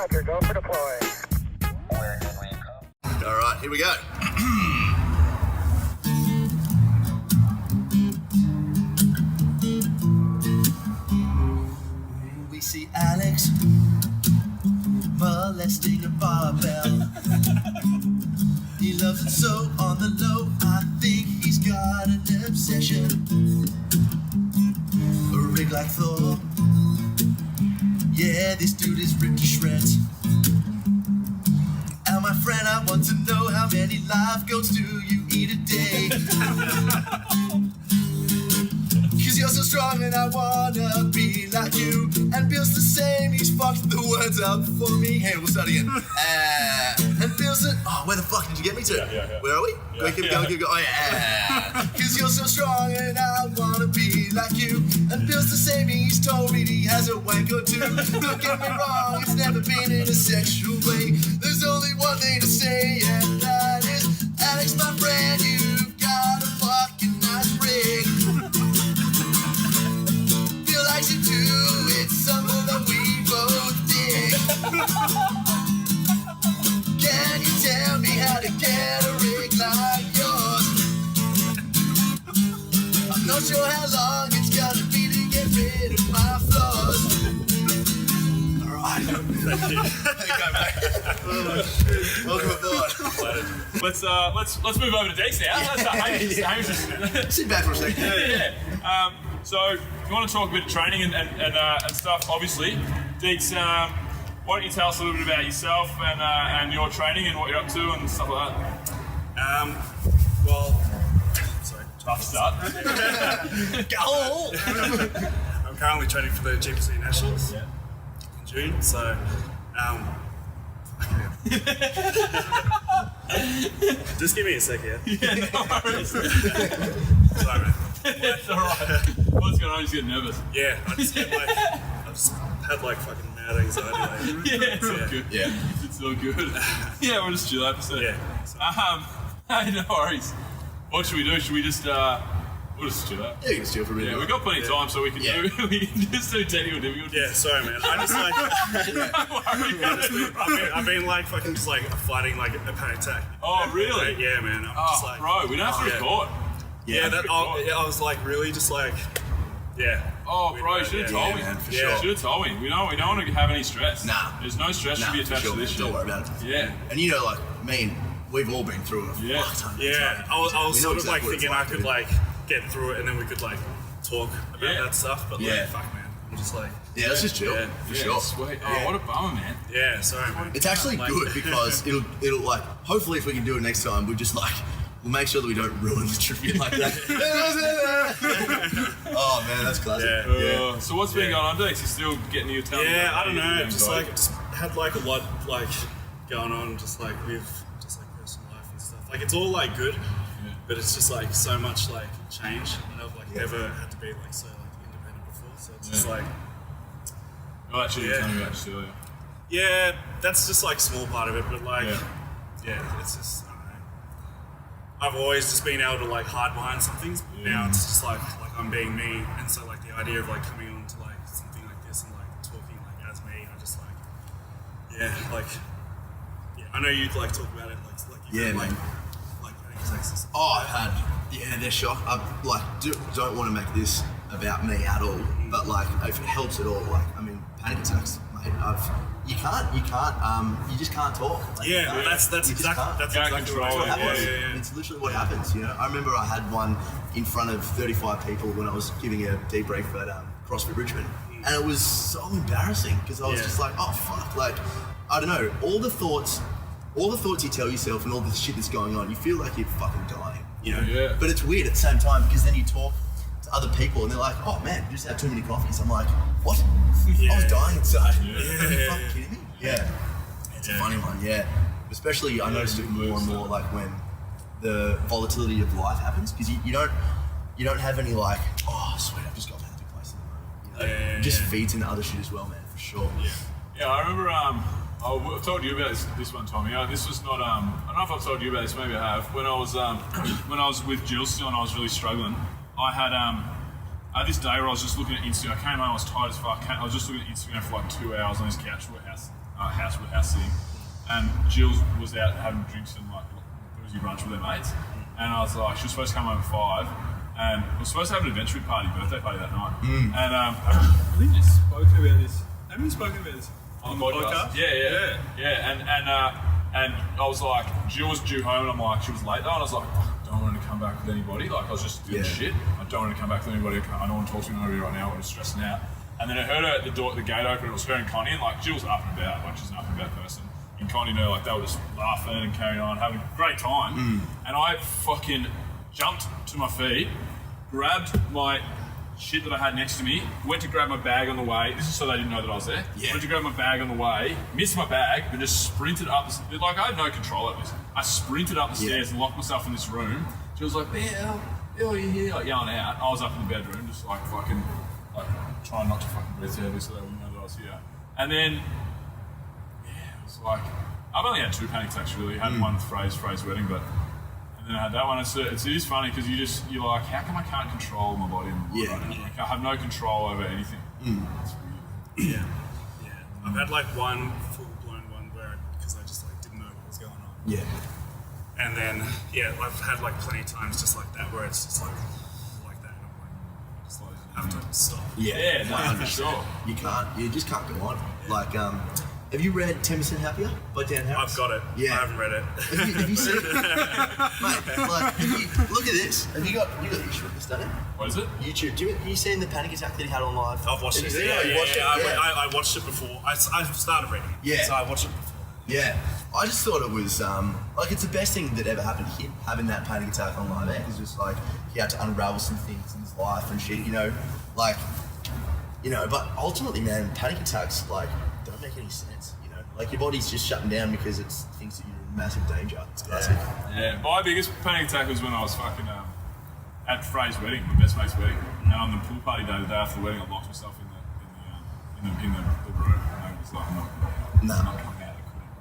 Roger, go for deploy. All right, here we go. We see Alex molesting a barbell. He loves it so on the low, I think he's got an obsession. A rig like Thor. Yeah, this dude is ripped to shreds. And my friend, I want to know how many live goats do you eat a day? Cause you're so strong and I wanna be like you. And Bill's the same, he's fucked the words up for me. Hey, we'll start again. And Bill's the, oh, where the fuck did you get me to? Yeah. Where are we? Yeah, Keep going. Oh yeah. Cause you're so strong and I wanna be like you. And Bill's the same, he's told me he has a wank or two. Don't get me wrong, it's never been in a sexual way. There's only one thing to say, and that is, Alex, my friend, you've got a fucking nice rig. Bill likes it too, it's something that we both dig. Can you tell me how to get a rig like yours? I'm not sure how long it's gonna be to get rid of my flaws. Alright. Thank you. Welcome aboard. Let's move over to Deeks now. Hamish just Sit back for a second. yeah. So if you want to talk a bit of training and stuff, obviously, Deeks, why don't you tell us a little bit about yourself and your training and what you're up to and stuff like that? Well, sorry. Tough start. Go! I'm currently training for the GPC Nationals in June, so just give me a sec here. Yeah, no worries. Sorry, man. It's alright. What's going on? You just get nervous. Yeah, I just had fucking mad anxiety. Yeah, it's all good. Yeah. It's all good. Yeah, we'll just chill out for a second. Yeah. Hey, no worries. What should we do? Should we just we'll just chill out? Yeah, you can steal for a minute. Yeah, we've got plenty of time, so we can just do technical difficulties. Yeah, sorry, man. I just like I've been like fucking just like fighting like a panic attack. Oh, really? Yeah, man. I'm just like, bro, we don't have to record. Yeah, I was like really just like, yeah. Oh, bro, you should have told me. Man, for sure. sure. Should have told me. We don't want to have any stress. Nah. There's no stress should be for attached sure, to this man. shit. Don't worry about it. Yeah. And you know, like, we've all been through it. Yeah. Yeah, I was sort of like thinking I could like get through it and then we could like talk about that stuff, but like, fuck, man. I'm just like, Yeah, let's just chill. Yeah. For Yeah, sure. sweet. Oh, what a bummer, man. yeah, sorry, man. It's actually Like- good because it'll like, hopefully if we can do it next time, we'll just like, we'll make sure that we don't ruin the trivia like that. Oh man, that's classic. Yeah. So what's been going on, Deeks? You still getting your talent? Yeah, I don't know. Just like had like a lot like going on, just like with just like personal life and stuff. Like it's all like good, but it's just like so much like change, and I've like never had to be like so like independent before. So it's just like Oh, actually, you were telling me about this earlier. yeah, that's just like a small part of it, but like Yeah. it's just I don't know. I've always just been able to like hide behind some things, but now it's just like I'm being me, and so like the idea of like coming on to like something like this and like talking like as me, I just like I know you'd like talk about it like you had, man. like panic attacks and stuff. Oh, I've had, they're shock. I like don't want to make this about me at all, but like if it helps at all, like I mean, panic attacks, mate. You just can't talk. Like, Yeah, that's You just exactly can't. that's Can't exactly control what it, happened. yeah. It's literally what happens, you know. I remember I had one in front of 35 people when I was giving a debrief at CrossFit Richmond, and it was so embarrassing because I was just like, oh fuck, like I don't know, all the thoughts you tell yourself and all the shit that's going on, you feel like you're fucking dying, you know. Yeah. But it's weird at the same time because then you talk to other people and they're like, oh man, you just had too many coffees. I'm like, what? I was dying inside. Are you fucking kidding me? Yeah. It's a funny one, especially I noticed it more and more like when the volatility of life happens, because you don't have any like, oh sweet, I've just got to a happy place in the moment. You know? It just feeds into other shit as well, man, for sure. Yeah, I remember. I've told you about this one time. Yeah, this was not. I don't know if I've told you about this. Maybe I have. When I was with Jill still, and I was really struggling. I had This day where I was just looking at Instagram. I came home, I was tired as fuck. I was just looking at Instagram for like 2 hours on this couch with house sitting. And Jill was out having drinks and like boozy brunch with her mates. And I was like, she was supposed to come home at 5. And we were supposed to have an adventure birthday party that night. And I think you've spoken about this. Haven't you spoken about this on the podcast? Yeah. And I was like, Jill was due home, and I'm like, she was late though, and I was like, I don't want to come back with anybody. Like, I was just doing shit. I don't want to come back with anybody. I don't want to talk to anybody right now. I was stressing out. And then I heard her at the gate open. It was her and Connie, and like Jill's up and about, like she's an up and about person. And Connie and her, like, they were just laughing and carrying on, having a great time. And I fucking jumped to my feet, grabbed my shit that I had next to me, went to grab my bag on the way. This is so they didn't know that I was there. Went to grab my bag on the way, missed my bag, but just sprinted up. Like, I had no control over this. I sprinted up the stairs and locked myself in this room. She was like, "Yeah, are you here?" Like, yelling out. I was up in the bedroom, just like fucking, like trying not to fucking breathe heavily so they wouldn't know that I was here. And then, it was like, I've only had 2 panic attacks really. I had one with Frey's wedding, but. And then I had that one. It is funny because you're like, how come I can't control my body and my right now? Like, I have no control over anything. It's weird. Yeah. I've had like one full-blown one where because I just like didn't know what was going on. Yeah. And then I've had like plenty of times just like that where it's just like that. And I'm like, I just like have to stop. Yeah, no, for sure. You just can't go on. Like, have you read 10% Happier by Dan Harris? I've got it. Yeah. I haven't read it. Have you seen it? Mate, like, look at this. Have you got YouTube of this, done it? What is it? YouTube. Have you seen the panic attack that he had on live? I've watched it. I watched it before. I started reading it. Yeah. So I watched it before. Yeah. I just thought it was, like, it's the best thing that ever happened to him, having that panic attack on live. It's just like, he had to unravel some things in his life and shit, like, but ultimately, man, panic attacks, like, don't make any sense, Like, your body's just shutting down because it thinks that you're in massive danger. It's classic. Yeah. My biggest panic attack was when I was fucking at Frey's wedding, my best mate's wedding, and on the pool party day, the day after the wedding, I locked myself in the room, and I was like, I'm not coming out. I couldn't.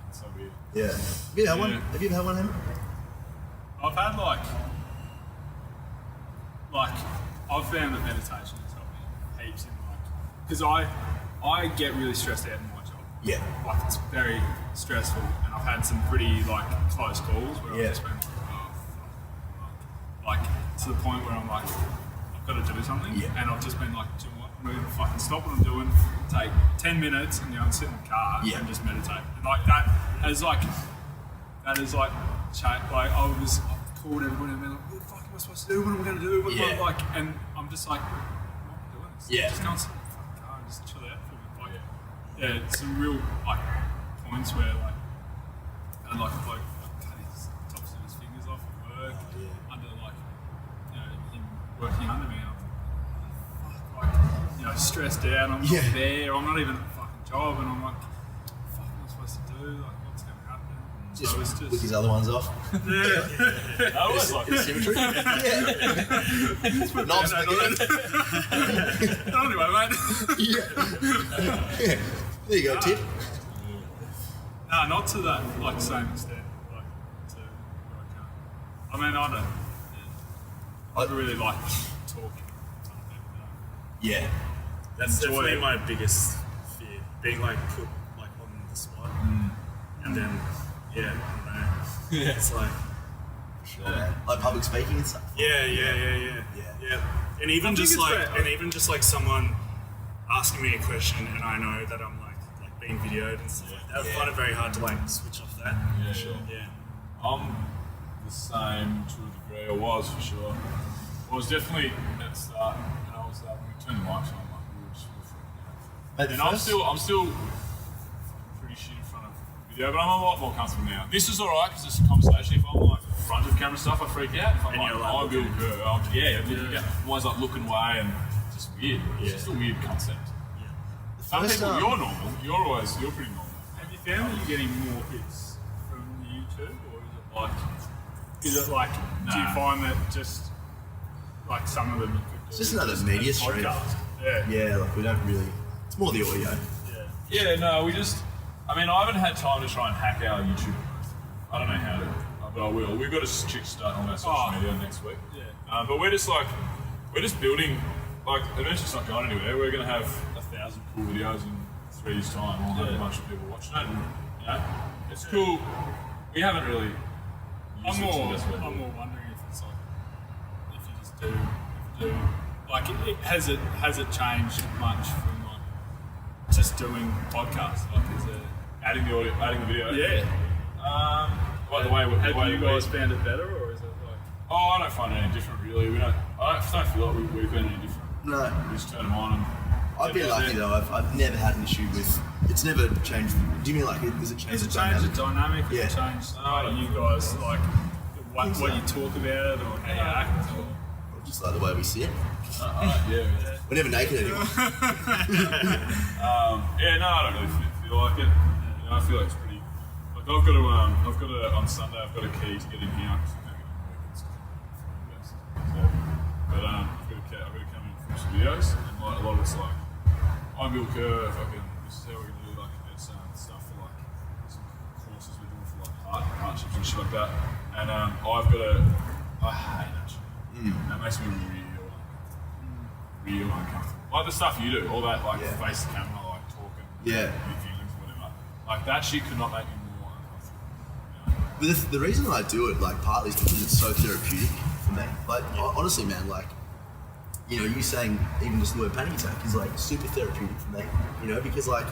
It's so weird. Yeah. Have you ever had one, Henry? I've had like I've found that meditation has helped me heaps in because I get really stressed out in my job. Yeah. Like it's very stressful, and I've had some pretty like close calls where I've just been like to the point where I'm like, I've got to do something, and I've just been like, do you know what? I'm going to fucking stop what I'm doing, take 10 minutes, and go and sit in the car and just meditate. And like that is like I called everybody and been like, what the fuck am I supposed to do? What am I going to do? And I'm just like, what am I doing? Just go and sit in the fucking car and just chill out for a bit. Some real like points where like I like a bloke cut his tops of his fingers off at work under like him working under me. And I'm stressed out. I'm not there. I'm not even at a fucking job, and I'm like, what am I supposed to do? Like, what's going to happen? Just lick his other ones off. I always like that. Symmetry. Knobs again. Anyway, mate. Yeah. There you go, Tip. No, not to that like same extent. Like to where I can't. I mean, I don't. I really like talking. Yeah. That's definitely my biggest fear. Being like put like on the spot. And then I don't know. It's like Sure, man. Like public speaking and stuff. Yeah. And even just like someone asking me a question and I know that I'm like being videoed and stuff like that. I find it very hard to like switch off that. Yeah, sure. Yeah. I'm the same to a degree. I was for sure. I was definitely at the start when I was when we turned the mics on, like we were just freaking out. And I'm still pretty shit in front of video, but I'm a lot more comfortable now. This is alright because it's a conversation. If I'm like front of camera stuff, I freak out. If I'm like, I will Kerr, I'm always like looking away and just weird. It's just a weird concept. Some people, you're normal. You're pretty normal. Have you found that you're getting more hits from YouTube, or is it like, do you find that just like some of them you could do? It's just another media stream. Yeah, like we don't really. It's more the audio. Yeah, no, I haven't had time to try and hack our YouTube. I don't know how to, but I will. We've got a chick starting on our social media next week. But we're just like, we're just building. Like, Adventure's not going anywhere. We're going to have 1,000 cool videos in 3 years' time. We'll have a bunch of people watching it, and you know, it's cool. We haven't really. I'm more wondering if it's like if you just do like has it changed much from like just doing podcasts? Like, is it adding the audio, adding the video? Yeah. The way have you guys found it better, or is it like? Oh, I don't find it any different really. I don't feel like we've been any different. No. We just turn them on and. I've been lucky though. I've never had an issue with. It's never changed. Do you mean like has it changed? Has it changed the dynamic? Yeah. Has it changed you guys like what you talk about or how you act? Or? Just like the way we sit. Yeah. We're never naked anymore. No, I don't really feel like it. You know, I feel like it's pretty. Like I've got to on Sunday. I've got a key to get in here. But I've got to come in for some videos, and like, a lot of it's like, I'm Bill Kerr, this is how we're going to do like stuff for like some courses we're doing for like partnerships and shit like that. And I hate that shit. That makes me real uncomfortable. Like the stuff you do, all that like face the camera, like talking, your feelings, whatever. Like that shit could not make me more uncomfortable. You know? But the reason I do it, like, partly is because it's so therapeutic for me. Like, honestly, man, like, you know, you saying even just the word panic attack is like super therapeutic for me. You know, because like,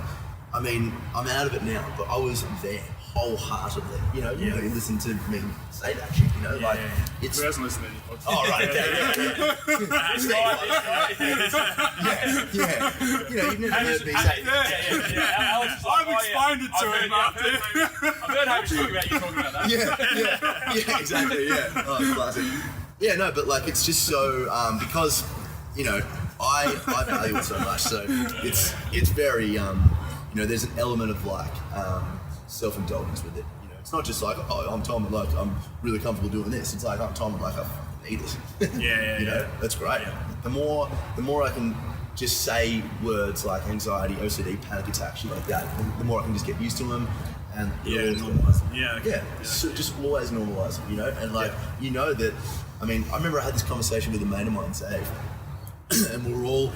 I mean, I'm out of it now, but I was there wholeheartedly. You know, you listen to me say that shit. You know, it's. Who hasn't listened to any podcast? Oh right, You know, you've never heard me say. I've explained it to him after. I've heard how talking about you talking about that. Yeah, exactly. Yeah, oh, classic. Yeah, no, but like it's just so because you know I value it so much, so it's very you know, there's an element of like self-indulgence with it. You know, it's not just like, oh, I'm Tom and like I'm really comfortable doing this. It's like I'm Tom and like I fucking need it. You know, that's great. Yeah. The more I can just say words like anxiety, OCD, panic attack, shit like that, the more I can just get used to them. And normalize them. So just always normalise them, you know, and like you know that. I mean, I remember I had this conversation with a mate of mine, Dave, and we were all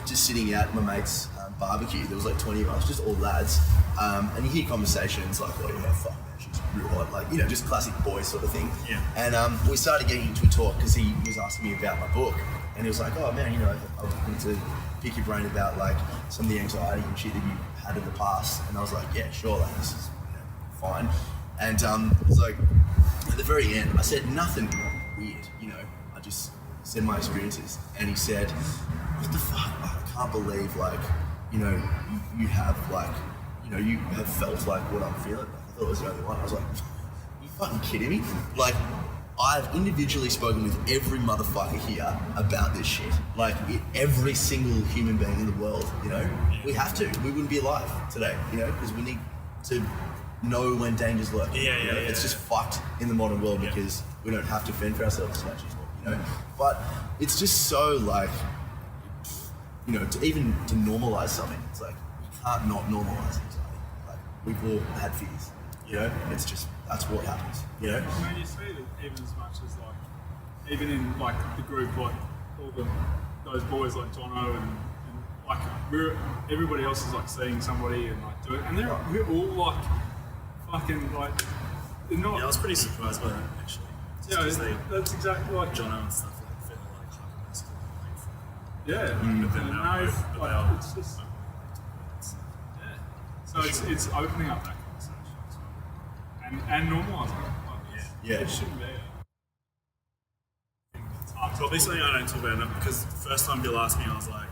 just sitting out at my mate's barbecue. There was like 20 of us, just all lads, and you hear conversations like, "Oh yeah, fuck man, she's real hot," like, you know, just classic boy sort of thing. Yeah. And we started getting into a talk because he was asking me about my book, and he was like, "Oh man, you know, I was looking to pick your brain about like some of the anxiety and shit that you had in the past," and I was like, "Yeah, sure, like this is fine," and it's like. At the very end, I said nothing weird, you know, I just said my experiences, and he said, what the fuck, I can't believe, like, you know, you have, like, you know, you have felt like what I'm feeling. I thought it was the only one. I was like, are you fucking kidding me? Like, I've individually spoken with every motherfucker here about this shit. Like, every single human being in the world, you know, we have to. We wouldn't be alive today, you know, because we need to know when danger's lurking. It's just fucked in the modern world because we don't have to fend for ourselves as much anymore, you know. But it's just so like, you know, to normalise something, it's like you can't not normalise anxiety. Like we've all had fears, you know. It's just that's what happens, you know. I mean, you see it even as much as like, even in like the group, like all those boys like Jono and like everybody else is like seeing somebody and like doing, and we're all like. Fucking like, they're not. Yeah, I was pretty surprised by that actually. That's exactly like Jono and stuff like feeling like hyper masculine. But then now it's just so it's opening up that conversation as well, and normalising it. It shouldn't be. Probably something I don't talk about enough because the first time Bill asked me, I was like,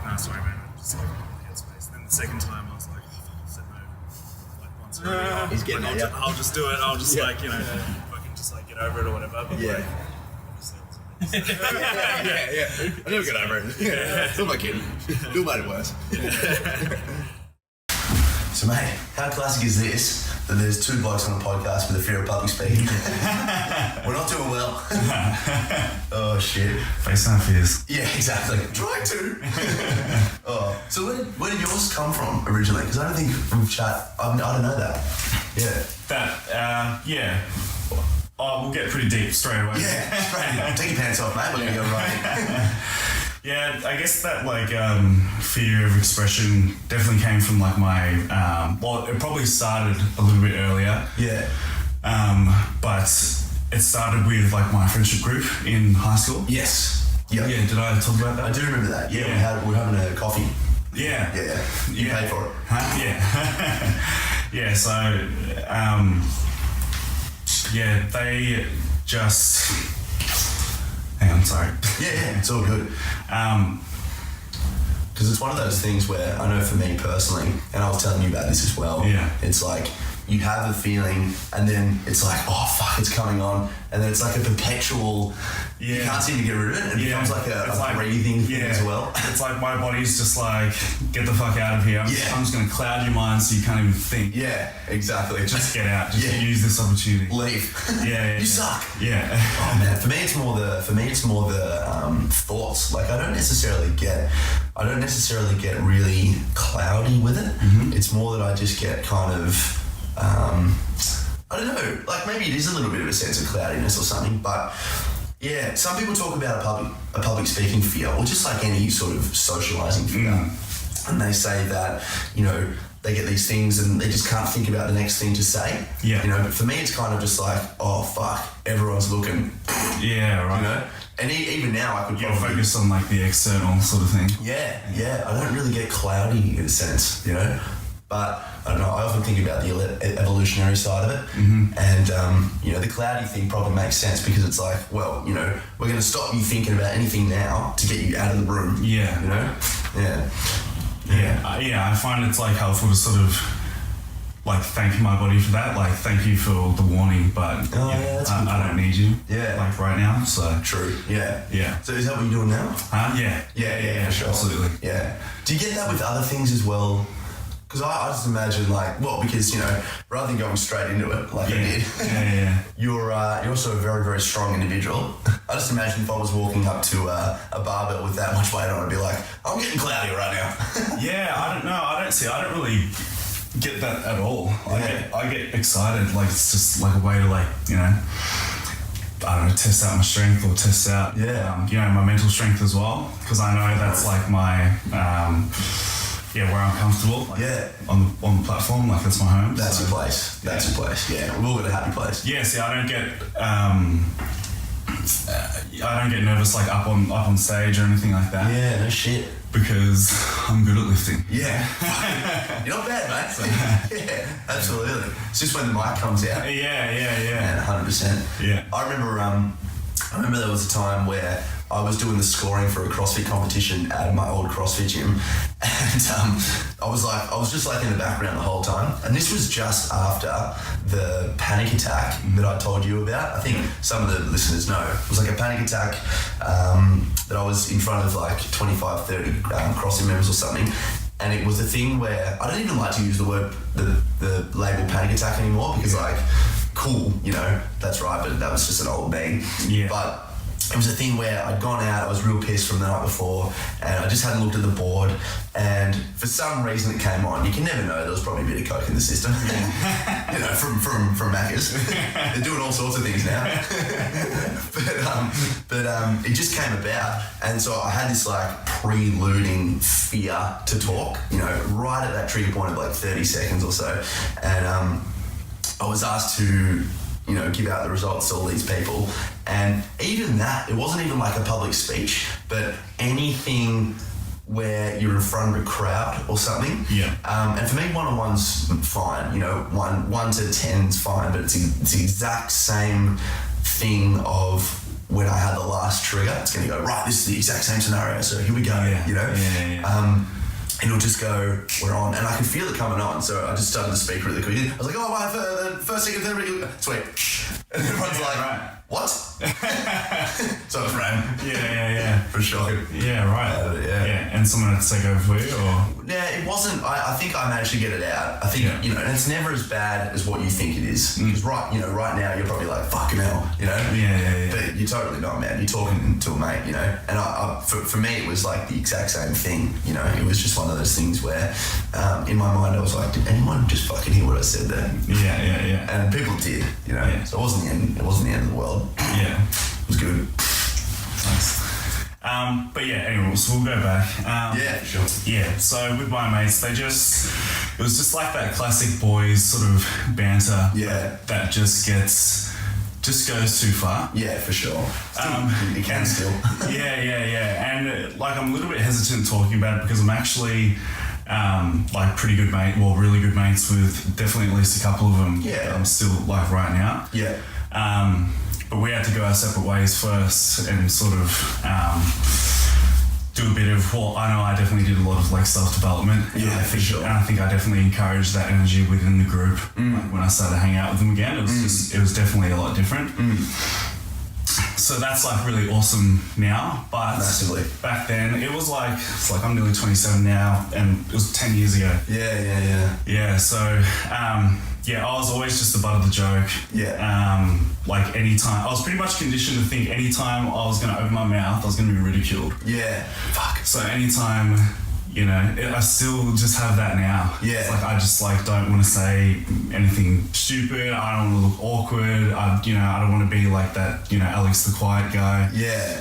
nah, sorry man, I'm just like in the headspace. And then the second time I was like, oh, fuck, I said no. He's getting like, I'll just do it. I'll just like, you know, fucking just like get over it or whatever. But like, obviously I never get over it. Still my kid. Bill made it worse. So mate, how classic is this that there's two blokes on a podcast with a fear of public speaking? We're not doing well. Oh shit. Face no fears. Yeah, exactly. Trying to. So where did yours come from originally? Because I don't think from chat, I don't know that. Yeah. Oh, we'll get pretty deep straight away. Yeah, straight in. Take your pants off, mate. We're gonna go running. Yeah, I guess that like fear of expression definitely came from like my well, it probably started a little bit earlier. Yeah. But it started with like my friendship group in high school. Yes. Yeah. Yeah. Did I talk about that? I do remember that. Yeah. Yeah. We were having a coffee. Yeah. Yeah. You paid for it. Huh? Yeah. Yeah. So, yeah, they just. Hang on, sorry. Yeah, it's all good. Because it's one of those things where I know for me personally, and I was telling you about this as well. Yeah. It's like you have a feeling, and then it's like, oh fuck, it's coming on, and then it's like a perpetual. You can't seem to get rid of it. It becomes like a breathing thing as well. It's like my body's just like, get the fuck out of here. I'm just going to cloud your mind so you can't even think. Yeah, exactly. Just get out. Just use this opportunity. Leave. Yeah. You suck. Yeah. Oh man, for me it's more the thoughts. Like I don't necessarily get really cloudy with it. Mm-hmm. It's more that I just get kind of I don't know, like maybe it is a little bit of a sense of cloudiness or something, but yeah, some people talk about a public speaking fear, or just like any sort of socializing fear. And they say that, you know, they get these things and they just can't think about the next thing to say. Yeah. You know, but for me it's kind of just like, oh fuck, everyone's looking. Yeah, right. You know? And even now I could probably focus on like the external sort of thing. Yeah. I don't really get cloudy in a sense, you know? But I don't know, I often think about the evolutionary side of it. Mm-hmm. And, you know, the cloudy thing probably makes sense because it's like, well, you know, we're going to stop you thinking about anything now to get you out of the room. Yeah. You know? Yeah. Yeah, I find it's like helpful to sort of like thank my body for that. Like, thank you for the warning, but I don't need you. Yeah. Like right now, so. True. Yeah. Yeah. So is that what you're doing now? Yeah, for sure. Absolutely. Yeah. Do you get that with other things as well? Because I just imagine because, you know, rather than going straight into it like I did, you're also a very, very strong individual. I just imagine if I was walking up to a barbell with that much weight on, I'd be like, I'm getting cloudy right now. Yeah, I don't know. I don't really get that at all. I get excited. Like, it's just like a way to like, you know, I don't know, test out my strength or test out, you know, my mental strength as well. Because I know that's like my... where I'm comfortable. Like, on the platform, like that's my home. That's your place. That's your place. Yeah, we've all got a happy place. Yeah. See, I don't get nervous like up on stage or anything like that. Yeah, no shit. Because I'm good at lifting. Yeah. You're not bad, mate. So, yeah, absolutely. It's just when the mic comes out. Yeah. Man, 100%. Yeah. I remember there was a time where I was doing the scoring for a CrossFit competition at my old CrossFit gym, and I was just like in the background the whole time. And this was just after the panic attack that I told you about. I think some of the listeners know. It was like a panic attack that I was in front of like 25, 30 CrossFit members or something. And it was a thing where I don't even like to use the label panic attack anymore because like, cool, you know, that's right, but that was just an old me. Yeah. But it was a thing where I'd gone out, I was real pissed from the night before, and I just hadn't looked at the board, and for some reason it came on. You can never know, there was probably a bit of coke in the system. You know, from Macca's. They're doing all sorts of things now. but it just came about, and so I had this like preluding fear to talk, you know, right at that trigger point of like 30 seconds or so. And I was asked to, you know, give out the results to all these people. And even that, it wasn't even like a public speech, but anything where you're in front of a crowd or something. Yeah. And for me, one-on-one's fine. You know, 1 to 10's fine, but it's the exact same thing of when I had the last trigger. It's going to go, right, this is the exact same scenario, so here we go, you know? Yeah. And it'll just go, we're on. And I could feel it coming on, so I just started to speak really quickly. I was like, oh, my first, second, third, sweet. And everyone's like, what? So it's ran. Yeah. For sure. Yeah, right. Yeah. And someone had to take over for you, or? Yeah, it wasn't. I think I managed to get it out. I think, you know, and it's never as bad as what you think it is. Because right now, you're probably like, fucking hell, you know? Yeah. But you're totally not, man. You're talking to a mate, you know? And for me, it was like the exact same thing, you know? It was just one of those things where in my mind I was like, did anyone just fucking hear what I said there? Yeah. And people did, you know. Yeah. So it wasn't the end of the world. Yeah. It was good. Nice. But yeah, anyway, so we'll go back. Yeah, for sure. Yeah, so with my mates, it was just like that classic boys sort of banter. Yeah. That just goes too far. Yeah, for sure. It can still. Yeah. And like I'm a little bit hesitant talking about it because I'm actually like really good mates with definitely at least a couple of them. Yeah. That I'm still like right now. Yeah. But we had to go our separate ways first and sort of do a bit of, well, I know I definitely did a lot of like self-development. Yeah, for sure. And I think I definitely encouraged that energy within the group. Like when I started to hang out with them again, it was definitely a lot different. So that's like really awesome now, but massively. Back then it's like I'm nearly 27 now, and it was 10 years ago. Yeah. So I was always just the butt of the joke. Yeah. Like anytime I was pretty much conditioned to think anytime I was going to open my mouth I was going to be ridiculed. Yeah. Fuck. So anytime, you know, I still just have that now. Yeah. It's like I just like don't want to say anything stupid. I don't want to look awkward. I don't want to be like that, you know, Alex the quiet guy. Yeah.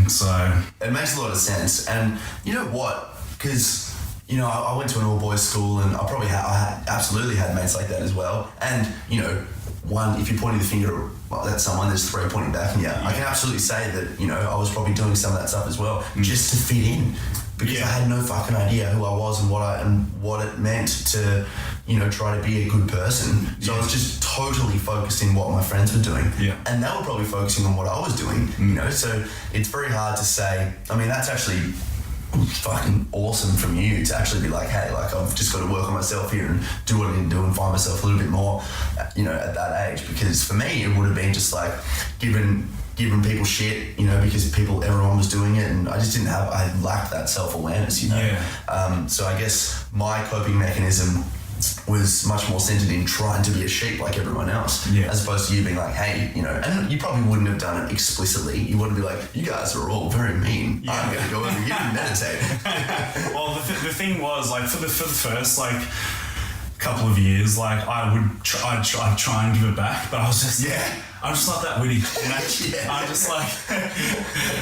So it makes a lot of sense. And you know what? Because, you know, I went to an all-boys school and I absolutely had mates like that as well. And, you know, one, if you're pointing the finger at someone, there's three pointing back at you. I can absolutely say that, you know, I was probably doing some of that stuff as well, just to fit in. Because I had no fucking idea who I was and what it meant to, you know, try to be a good person. So I was just totally focused in what my friends were doing. Yeah. And they were probably focusing on what I was doing, you know. So it's very hard to say, I mean, that's actually fucking awesome from you to actually be like, hey, like I've just got to work on myself here and do what I need to do and find myself a little bit more, you know, at that age. Because for me, it would have been just like giving people shit, you know, because everyone was doing it, and I lacked that self-awareness, you know. Yeah. So I guess my coping mechanism was much more centered in trying to be a sheep like everyone else, as opposed to you being like, hey, you know, and you probably wouldn't have done it explicitly. You wouldn't be like, you guys are all very mean. Yeah. I'm going to go over here and meditate. Well, the thing was, like, for the first, like, couple of years, like, I'd try and give it back, but I was just, I'm just not that witty, you know? I'm just like,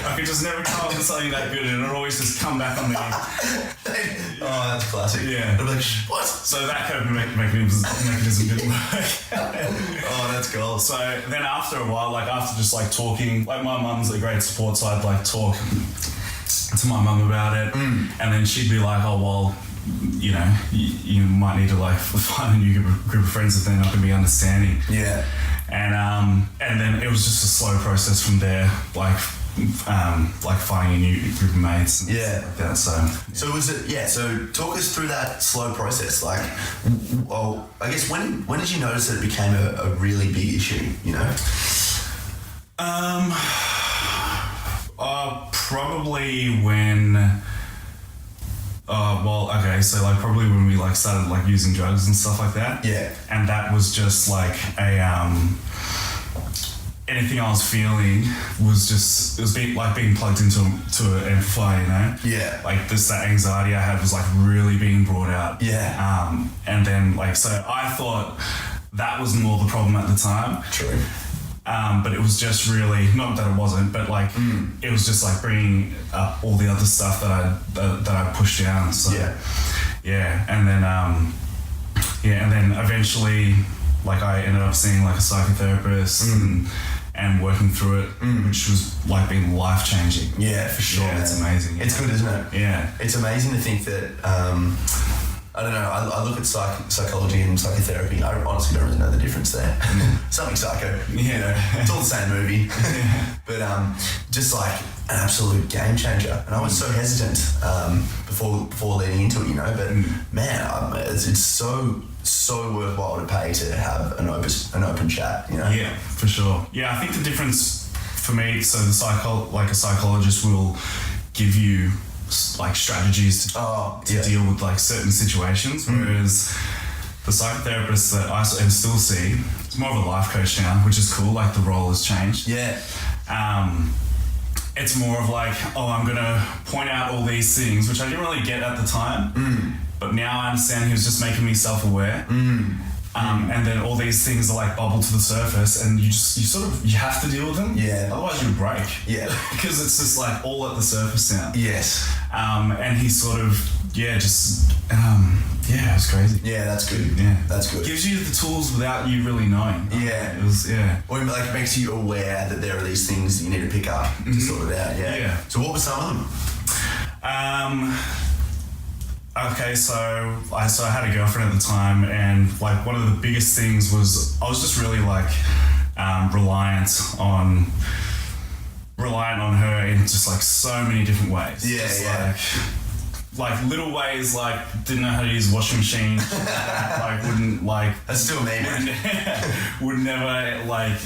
I could just never come up with something that good, and it'd always just come back on me. Oh, that's classic. Yeah. I'd be like, what? So that coping mechanism didn't work. Oh, that's cool. So then after a while, like after just like talking, like my mum's a great support, so I'd like talk to my mum about it, and then she'd be like, oh, well, you know, you might need to like find a new group of friends if they're not going to be understanding. Yeah. And then it was just a slow process from there, like finding a new group of mates and stuff like that. So was it? So talk us through that slow process. Like, well, I guess when did you notice that it became a really big issue? You know. Probably when. So like probably when we like started like using drugs and stuff like that. Yeah. And that was just like anything I was feeling was being plugged into an amplifier, you know? Yeah. Like that anxiety I had was like really being brought out. Yeah. And then like, so I thought that was more the problem at the time. True. But it was just really, not that it wasn't, but like it was just like bringing up all the other stuff that I pushed down. So and then eventually, like I ended up seeing like a psychotherapist and working through it, which was like being life changing. Yeah, for sure. Yeah, it's amazing. It's good, isn't it? Yeah, it's amazing to think that. I don't know, I look at psychology and psychotherapy, I honestly don't really know the difference there. Something psycho, you know, it's all the same movie. But just like an absolute game changer. And I was so hesitant before leading into it, you know, but man, it's so worthwhile to pay to have an open chat, you know? Yeah, for sure. Yeah, I think the difference for me, so a psychologist will give you like strategies to deal with like certain situations, whereas the psychotherapist that I still see, it's more of a life coach now, which is cool. Like the role has changed. Yeah. it's more of like, oh, I'm gonna point out all these things, which I didn't really get at the time. But now I understand he was just making me self-aware. And then all these things are like bubble to the surface, and you have to deal with them. Yeah. Otherwise you break. Yeah. Because it's just like all at the surface now. Yes. And he sort of, it was crazy. Yeah, that's good. Yeah. That's good. Gives you the tools without you really knowing. Yeah. It was, Or like it makes you aware that there are these things that you need to pick up to sort it out. Yeah. Yeah. So what were some of them? Okay, so I had a girlfriend at the time, and like one of the biggest things was I was just really like reliant on her in just like so many different ways. Yeah, just yeah. Like little ways, like didn't know how to use a washing machine, like wouldn't like. That's still me, man. Would never like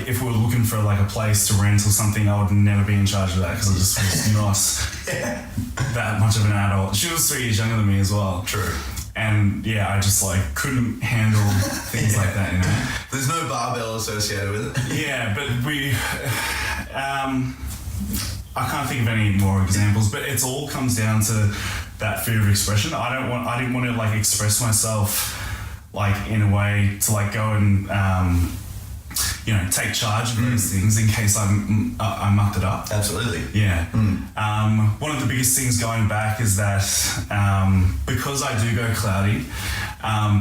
if we were looking for like a place to rent or something, I would never be in charge of that because I just was not that much of an adult. She was 3 years younger than me as well. True. And I just like couldn't handle things like that, you know. There's no barbell associated with it. Yeah, but we. I can't think of any more examples, but it all comes down to that fear of expression. I didn't want to like express myself like in a way to like go and take charge of those things in case I mucked it up. Absolutely. Yeah. One of the biggest things going back is that because I do go cloudy,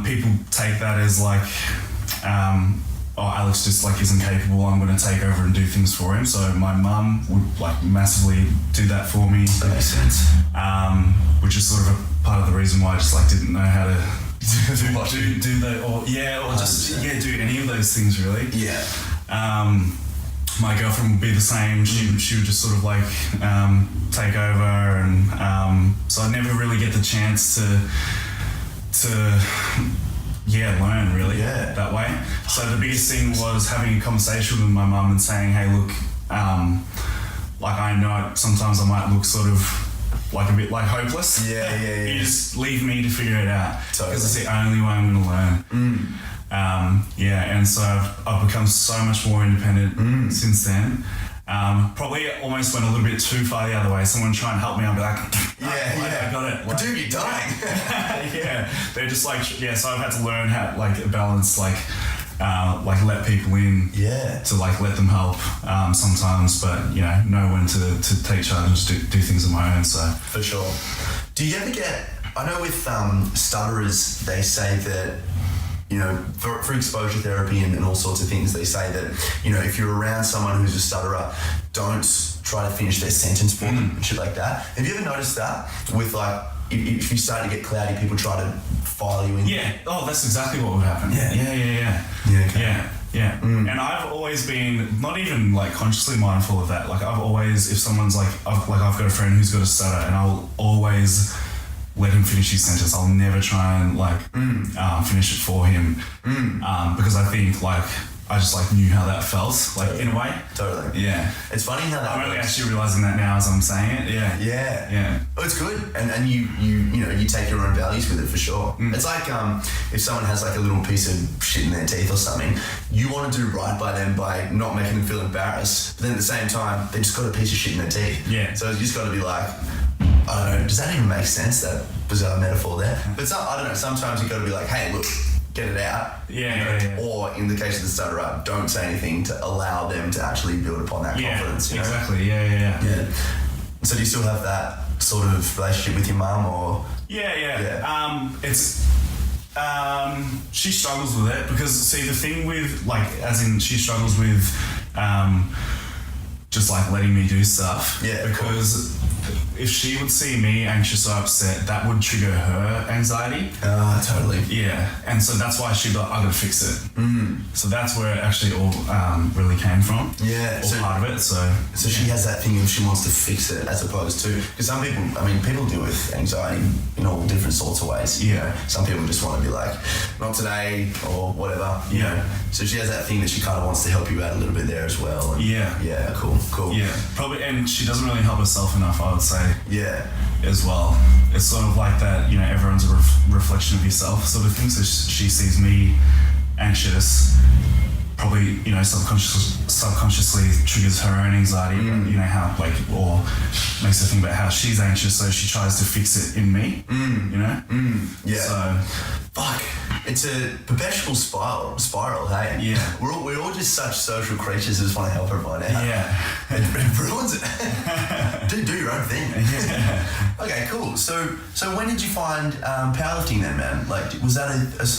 people take that as like Alex just like isn't capable, I'm going to take over and do things for him. So my mum would like massively do that for me. That makes sense. Which is sort of a part of the reason why I just like didn't know how to do any of those things really. Yeah. My girlfriend would be the same. She would just sort of like take over, and so I never really get the chance to learn really that way. So the biggest thing was having a conversation with my mum and saying, hey, look, like I know sometimes I might look sort of like a bit like hopeless. Yeah. You just leave me to figure it out Totally. because it's the only way I'm going to learn. And so I've become so much more independent since then. Probably almost went a little bit too far the other way. Someone try and help me, I'll be like, I got it. Like, dude, you're dying. They're just like, so I've had to learn how like balance, like let people in, to like let them help sometimes, but know when to take charge and just do things on my own. So for sure. Do you ever get? I know with stutterers, they say that. For exposure therapy and all sorts of things, they say that, if you're around someone who's a stutterer, don't try to finish their sentence for them and shit like that. Have you ever noticed that with like, if you start to get cloudy, people try to file you in? Yeah. Oh, that's exactly what would happen. Yeah. And I've always been not even like consciously mindful of that. Like I've always, if someone's like, I've got a friend who's got a stutter, and I'll always let him finish his sentence. I'll never try and like finish it for him because I think like I just like knew how that felt, like in a way. Totally. Yeah. It's funny how that I'm only works. actually realising that now as I'm saying it. Yeah. Oh, it's good, and you take your own values with it for sure. It's like if someone has like a little piece of shit in their teeth or something, you want to do right by them by not making them feel embarrassed, but then at the same time they just got a piece of shit in their teeth. Yeah. So you just got to be like, I don't know, does that even make sense, that bizarre metaphor there? But I don't know, sometimes you got to be like, hey, look, get it out. Yeah. Or in the case of the stutterer, don't say anything to allow them to actually build upon that confidence. Exactly. Yeah. So do you still have that sort of relationship with your mum, or? Yeah. It's she struggles with it because see the thing with like as in she struggles with just like letting me do stuff. Yeah. Because if she would see me anxious or upset, that would trigger her anxiety. Totally. Yeah. And so that's why she'd be like, I gotta fix it. So that's where it actually all really came from. Yeah. All part of it. So she has that thing of she wants to fix it as opposed to, because some people, people deal with anxiety in all different sorts of ways. Yeah. Some people just want to be like, not today or whatever. You know. So she has that thing that she kind of wants to help you out a little bit there as well. And yeah, cool. Yeah, probably, and she doesn't really help herself enough, I would say. Yeah. As well. It's sort of like that, everyone's a reflection of yourself sort of thing. So she sees me anxious, probably, you know, subconsciously triggers her own anxiety, you know, how, like, or makes her think about how she's anxious, so she tries to fix it in me, you know? Yeah. So, fuck. It's a perpetual spiral, hey? Yeah. We're all just such social creatures who just want to help everyone out. yeah. It ruins it. do your own thing. Yeah. Okay, cool. So when did you find powerlifting then, man? Like, was that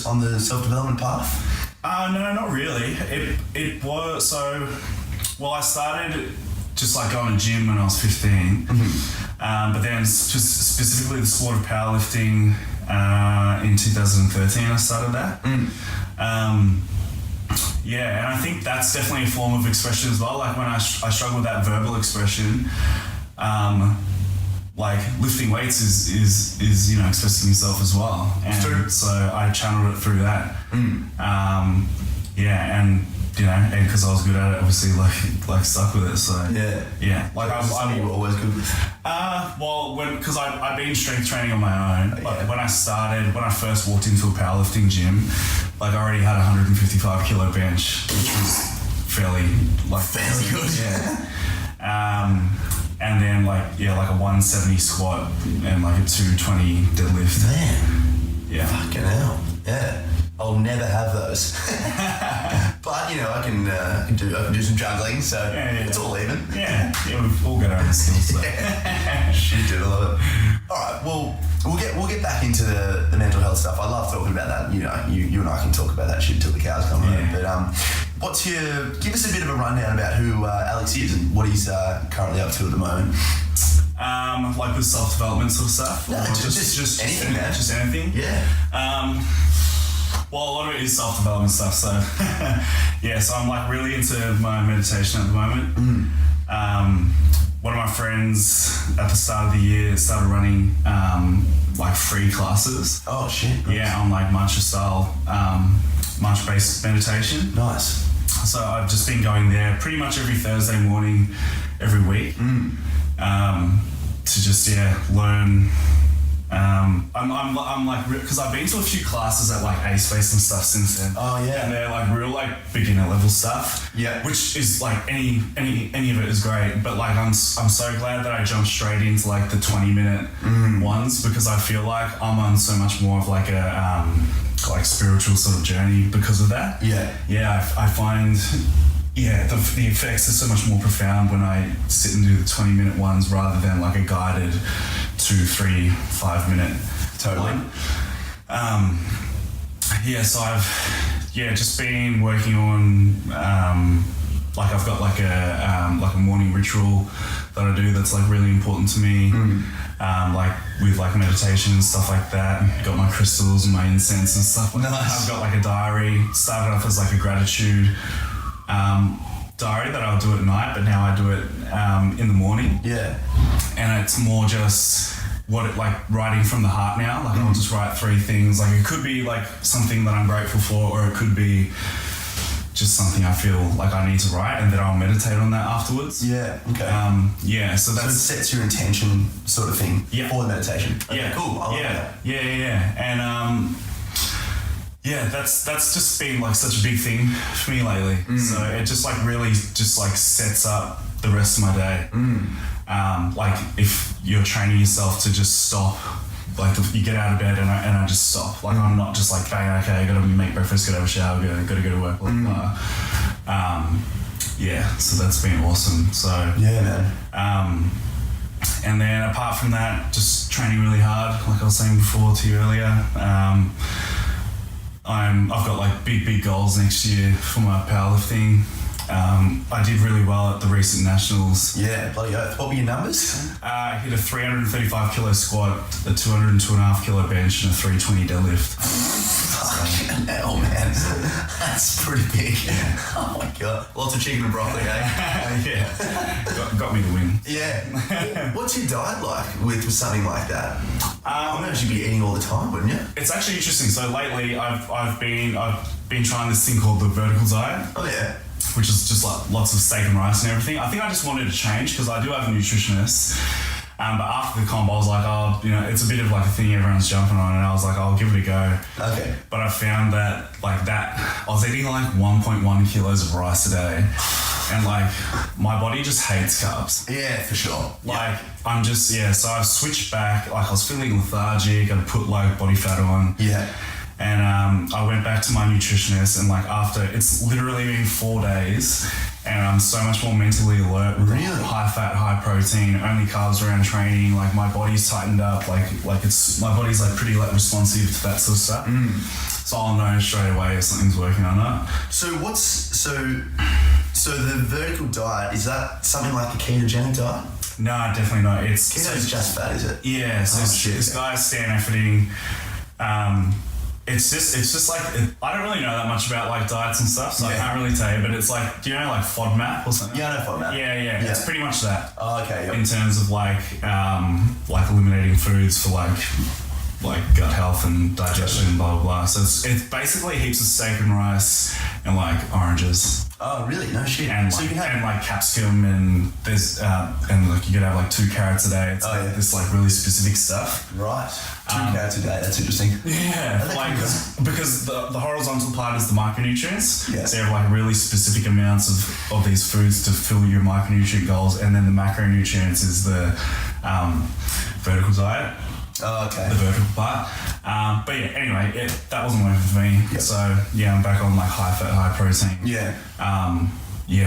on the self-development path? No, not really. It was, so, well, I started just like going to gym when I was 15, but then just specifically the sport of powerlifting in 2013 I started that. Yeah, and I think that's definitely a form of expression as well. Like when I struggle with that verbal expression, like lifting weights is you know, expressing yourself as well, and so I channeled it through that. Yeah, and you know, and because I was good at it, obviously, like stuck with it. So yeah, like you were always good with. Well, because I've been strength training on my own. Like when I first walked into a powerlifting gym, like I already had a 155 kilo bench, which was fairly good. Yeah. And then like a 170 squat and like a 220 deadlift. Man. Yeah. Fucking hell. Yeah. I'll never have those. But you know, I can do some juggling, so it's all even. Yeah, we've all got our own skills. So. Shit, dude, I love it. All right, well, we'll get back into the mental health stuff. I love talking about that. You know, you and I can talk about that shit till the cows come home. But give us a bit of a rundown about who Alex is and what he's currently up to at the moment. Like with self-development sort of stuff? No, just anything, man. Just anything? Yeah. Well, a lot of it is self-development stuff, so yeah, so I'm like really into my meditation at the moment. One of my friends at the start of the year started running like free classes. Oh shit. Nice. Yeah, on like mantra style, mantra-based meditation. Nice. So I've just been going there pretty much every Thursday morning, every week, to just learn. I'm like, because I've been to a few classes at like A-Space and stuff since then. Oh yeah. And they're like real like beginner level stuff. Yeah. Which is like any of it is great, but like I'm so glad that I jumped straight into like the 20-minute ones, because I feel like I'm on so much more of like a like spiritual sort of journey because of that. Yeah. Yeah, I find the effects are so much more profound when I sit and do the 20-minute ones rather than like a guided 2, 3, 5 minute one. So I've just been working on like I've got like a morning ritual that I do that's like really important to me, like with like meditation and stuff like that. Got my crystals and my incense and stuff like that. I've got like a diary. Started off as like a gratitude diary that I'll do at night, but now I do it in the morning. Yeah. And it's more just writing from the heart now. Like I'll just write 3 things. Like it could be like something that I'm grateful for, or it could be just something I feel like I need to write, and then I'll meditate on that afterwards. Yeah. Okay. So it sets your intention, sort of thing. Yeah. For the meditation. Okay, cool. I love that. Yeah. And that's just been like such a big thing for me lately. So it just like really just like sets up the rest of my day. Like if you're training yourself to just stop, like you get out of bed and I just stop. Like I'm not just like, bang, okay, I gotta make breakfast, gotta have a shower, gotta go to work. So that's been awesome. So yeah, man. And then apart from that, just training really hard, like I was saying before to you earlier. I've got like big goals next year for my powerlifting. I did really well at the recent nationals. Yeah, bloody oath. What were your numbers? I hit a 335 kilo squat, a 202.5 kilo bench, and a 320 deadlift. Fucking hell, man. That's pretty big. Oh my god. Lots of chicken and broccoli, eh? Yeah. Got me the win. Yeah. What's your diet like with something like that? I imagine you'd be eating all the time, wouldn't you? It's actually interesting. So lately, I've been trying this thing called the vertical diet. Oh yeah. Which is just like lots of steak and rice and everything. I think I just wanted to change because I do have a nutritionist. But after the comp, I was like, oh, you know, it's a bit of like a thing everyone's jumping on, and I was like, I'll give it a go. Okay. But I found that I was eating like 1.1 kilos of rice a day, and like my body just hates carbs. Yeah, for sure. Like I'm just so I've switched back. Like I was feeling lethargic. I put like body fat on. Yeah. And I went back to my nutritionist, and like after, it's literally been 4 days, and I'm so much more mentally alert with high fat, high protein, only carbs around training. Like my body's tightened up, like my body's like pretty like responsive to that sort of stuff. So I'll know straight away if something's working or not. So so the vertical diet, is that something like a ketogenic diet? No, definitely not. Keto's just fat, is it? Yeah. So this guy's stand efforting. It's just like, I don't really know that much about like diets and stuff, so I can't really tell you, but it's like, do you know like FODMAP or something? Yeah, I know FODMAP. Yeah. It's pretty much that. Oh, okay. Yep. In terms of like eliminating foods for like gut health and digestion, blah, blah, blah. So it's basically heaps of steak and rice and like oranges. Oh, really? No shit. And so like, you can have... and like capsicum, and there's and like you could have like 2 carrots a day. It's this like really specific stuff. Right. 2 carrots a day. That's interesting. Yeah, like because the horizontal part is the micronutrients. Yeah. So you have like really specific amounts of these foods to fill your micronutrient goals, and then the macronutrients is the vertical diet. Oh, okay. The vertical part. But yeah, anyway, that wasn't working for me. Yep. So I'm back on like high fat, high protein. Yeah.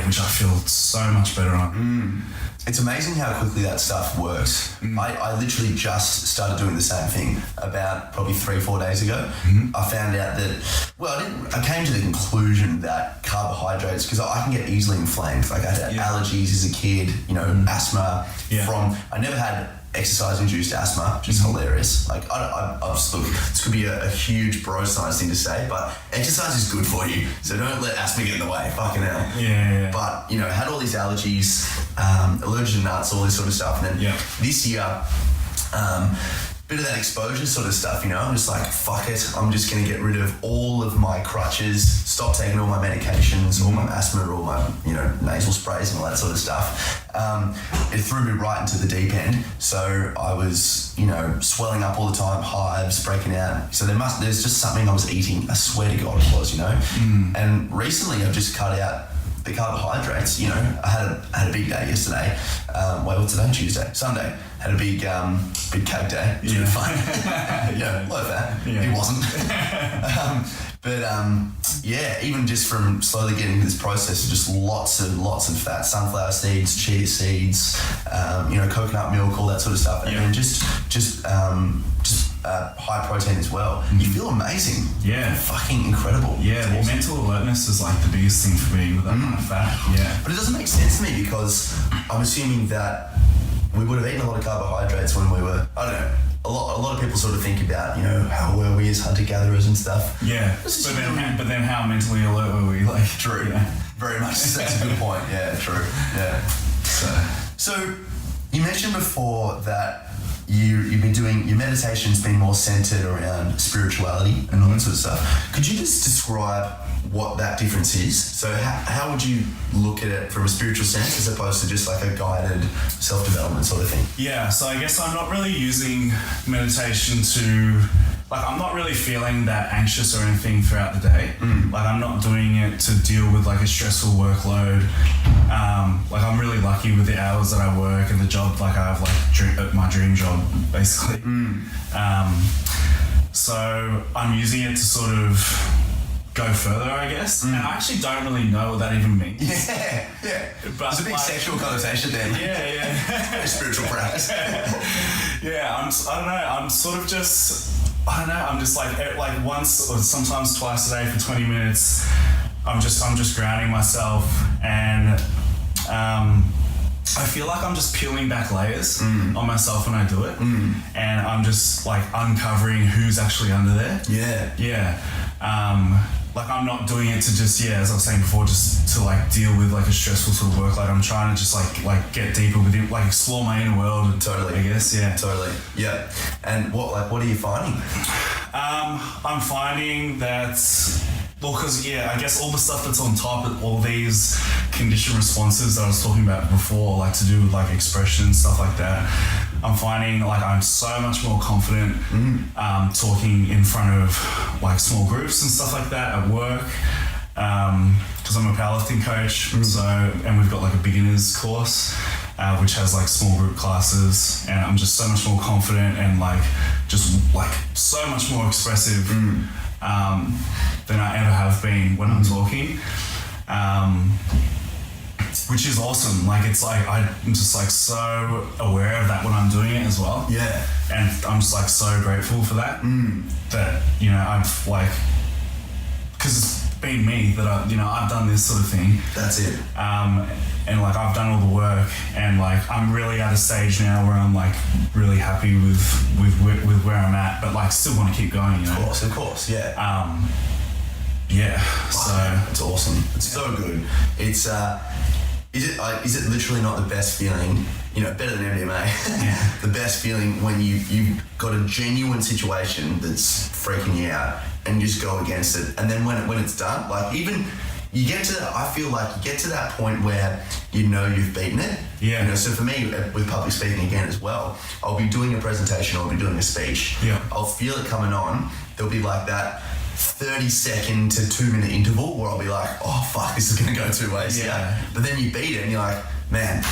Which I feel so much better on. It's amazing how quickly that stuff works. I literally just started doing the same thing about probably 3-4 days ago. I found out that, I came to the conclusion that carbohydrates, because I can get easily inflamed. Like I had allergies as a kid, asthma I never had exercise-induced asthma, which is hilarious. Like, I just look, this could be a huge bro science thing to say, but exercise is good for you, so don't let asthma get in the way. Fucking hell. Yeah. But had all these allergies, allergic to nuts, all this sort of stuff, and then this year, bit of that exposure sort of stuff, I'm just like, fuck it, I'm just going to get rid of all of my crutches, stop taking all my medications, all my asthma, all my, nasal sprays and all that sort of stuff. It threw me right into the deep end. So I was, swelling up all the time, hives, breaking out. So there's just something I was eating, I swear to God it was, And recently I've just cut out the carbohydrates. I had a big day yesterday. What's today? Tuesday, Sunday. Had a big cake day. It was really fun. Low fat. Yeah. It wasn't. Even just from slowly getting into this process of just lots of fat, sunflower seeds, chia seeds, coconut milk, all that sort of stuff, and then just high protein as well. You feel amazing. Yeah. Fucking incredible. Yeah, well, awesome. Mental alertness is like the biggest thing for me with that kind of fat. Yeah. But it doesn't make sense to me, because I'm assuming that we would have eaten a lot of carbohydrates when we were, I don't know, a lot of people sort of think about, how were we as hunter-gatherers and stuff. Yeah, but then how mentally alert were we? Like, true. Yeah. Very much. That's a good point. Yeah, true. Yeah. So you mentioned before that you've been doing, your meditation's been more centered around spirituality and all that sort of stuff. Could you just describe what that difference is? So how would you look at it from a spiritual sense as opposed to just like a guided self-development sort of thing? Yeah, so I guess I'm not really using meditation to, I'm not really feeling that anxious or anything throughout the day. I'm not doing it to deal with like a stressful workload. I'm really lucky with the hours that I work and the job, I have my dream job basically. So I'm using it to sort of go further, I guess. And I actually don't really know what that even means. Yeah. But there's a big sexual connotation there. Yeah. Spiritual practice. Yeah, I don't know. I'm sort of just, I'm just like once or sometimes twice a day for 20 minutes, I'm just grounding myself, and I feel like I'm just peeling back layers on myself when I do it, and I'm just like uncovering who's actually under there. Yeah. I'm not doing it to just, as I was saying before, just to deal with a stressful sort of workload. I'm trying to just get deeper within, explore my inner world. Totally. I guess, yeah. Totally. Yeah. And what are you finding? I'm finding that, because I guess all the stuff that's on top of all these conditioned responses that I was talking about before, to do with expression and stuff like that, I'm finding like I'm so much more confident talking in front of like small groups and stuff like that at work. Because I'm a powerlifting coach, and we've got like a beginners course, which has like small group classes, and I'm just so much more confident and like just like so much more expressive than I ever have been when I'm talking, which is awesome. Like it's like I'm just like so aware of that when I'm doing it as well. Yeah, and I'm just like so grateful for that. That I've like, because it's been me that I've done this sort of thing. That's it. And like I've done all the work, and like I'm really at a stage now where I'm like really happy with where I'm at, but like still want to keep going. Of course, yeah. So it's awesome. It's so good. It's is it literally not the best feeling? Better than MDMA. The best feeling when you've got a genuine situation that's freaking you out, and you just go against it, and then when it's done, like even. You get to that point where you've beaten it. Yeah. So for me, with public speaking again as well, I'll be doing a presentation, I'll be doing a speech. Yeah. I'll feel it coming on. There'll be like that 30-second to 2-minute interval where I'll be like, oh fuck, this is gonna go 2 ways. Yeah. But then you beat it, and you're like, man,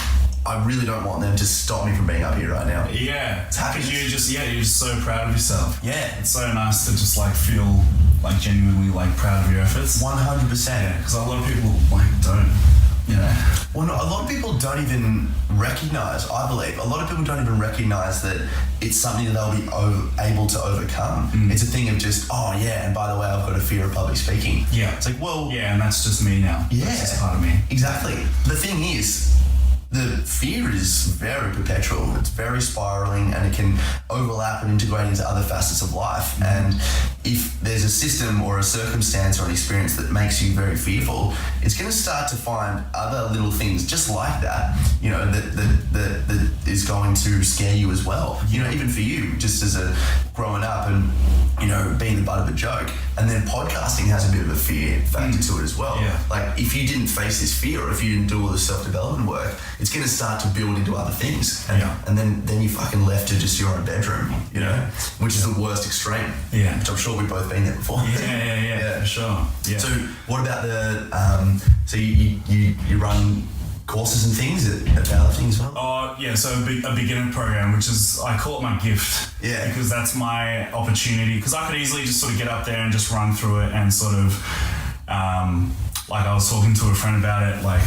I really don't want them to stop me from being up here right now. Yeah. It's happiness. You're just so proud of yourself. Yeah. It's so nice to just like feel like genuinely like proud of your efforts. 100%. Because a lot of people like don't. Well, no, a lot of people don't even recognize, I believe, a lot of people don't even recognize that it's something that they'll be able to overcome. It's a thing of just, and by the way, I've got a fear of public speaking. Yeah. It's like, well... Yeah, and that's just me now. Yeah. That's just part of me. Exactly. The thing is, the fear is very perpetual. It's very spiraling, and it can overlap and integrate into other facets of life. And if there's a system or a circumstance or an experience that makes you very fearful, it's going to start to find other little things just like that, that is going to scare you as well. Even for you, just as a growing up and being the butt of a joke, and then podcasting has a bit of a fear factor to it as well. Yeah. Like if you didn't face this fear, or if you didn't do all the self-development work, it's going to start to build into other things, and then you fucking left to just your own bedroom, which is the worst extreme. Yeah, which I'm sure we've both been there before. Yeah, for sure. Yeah. So what about the so you run courses and things at powerlifting as well? Oh yeah, so a beginner program, which is, I call it my gift. Yeah. Because that's my opportunity. Because I could easily just sort of get up there and just run through it and sort of, like I was talking to a friend about it, like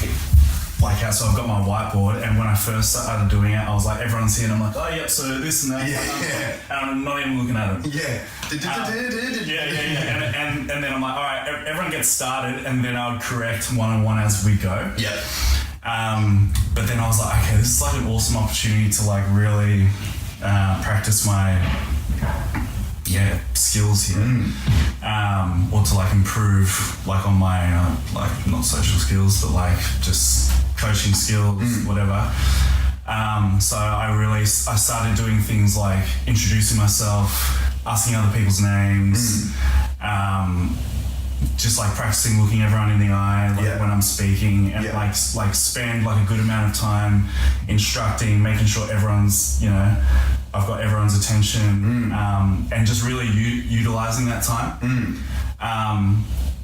how, so I've got my whiteboard, and when I first started doing it, I was like, everyone's here, and I'm like, oh yep, so this and that. And I'm not even looking at them. Yeah. And then I'm like, all right, everyone gets started, and then I'll correct one-on-one as we go. Yeah. But then I was like, okay, this is like an awesome opportunity to like really practice my skills here, or to like improve like on my like not social skills, but like just coaching skills, whatever. So I started doing things like introducing myself, asking other people's names, just like practicing looking everyone in the eye when I'm speaking, and like spend like a good amount of time instructing, making sure everyone's, I've got everyone's attention, and just really utilizing that time.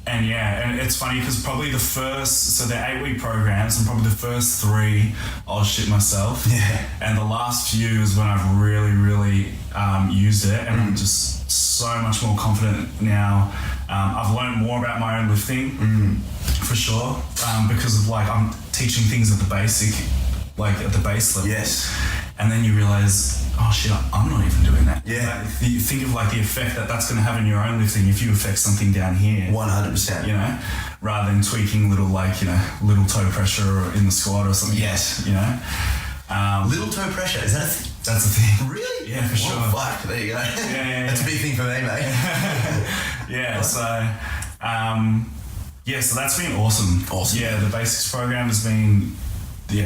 And it's funny because probably they're 8-week programs, and probably the first 3 I'll shit myself. Yeah. And the last few is when I've really, really used it, and I'm just so much more confident now. I've learned more about my own lifting, for sure, because of like I'm teaching things at the basic, like at the base level. Yes. And then you realize, oh shit, I'm not even doing that. Yeah. Like, you think of like the effect that's going to have in your own lifting if you affect something down here. 100%. Rather than tweaking little little toe pressure in the squat or something. Yes. Little toe pressure, is that a thing? That's a thing. Really? Yeah, for sure. Fuck, there you go. Yeah. That's a big thing for me, mate. Yeah, so that's been awesome. Awesome. Yeah, the basics program has been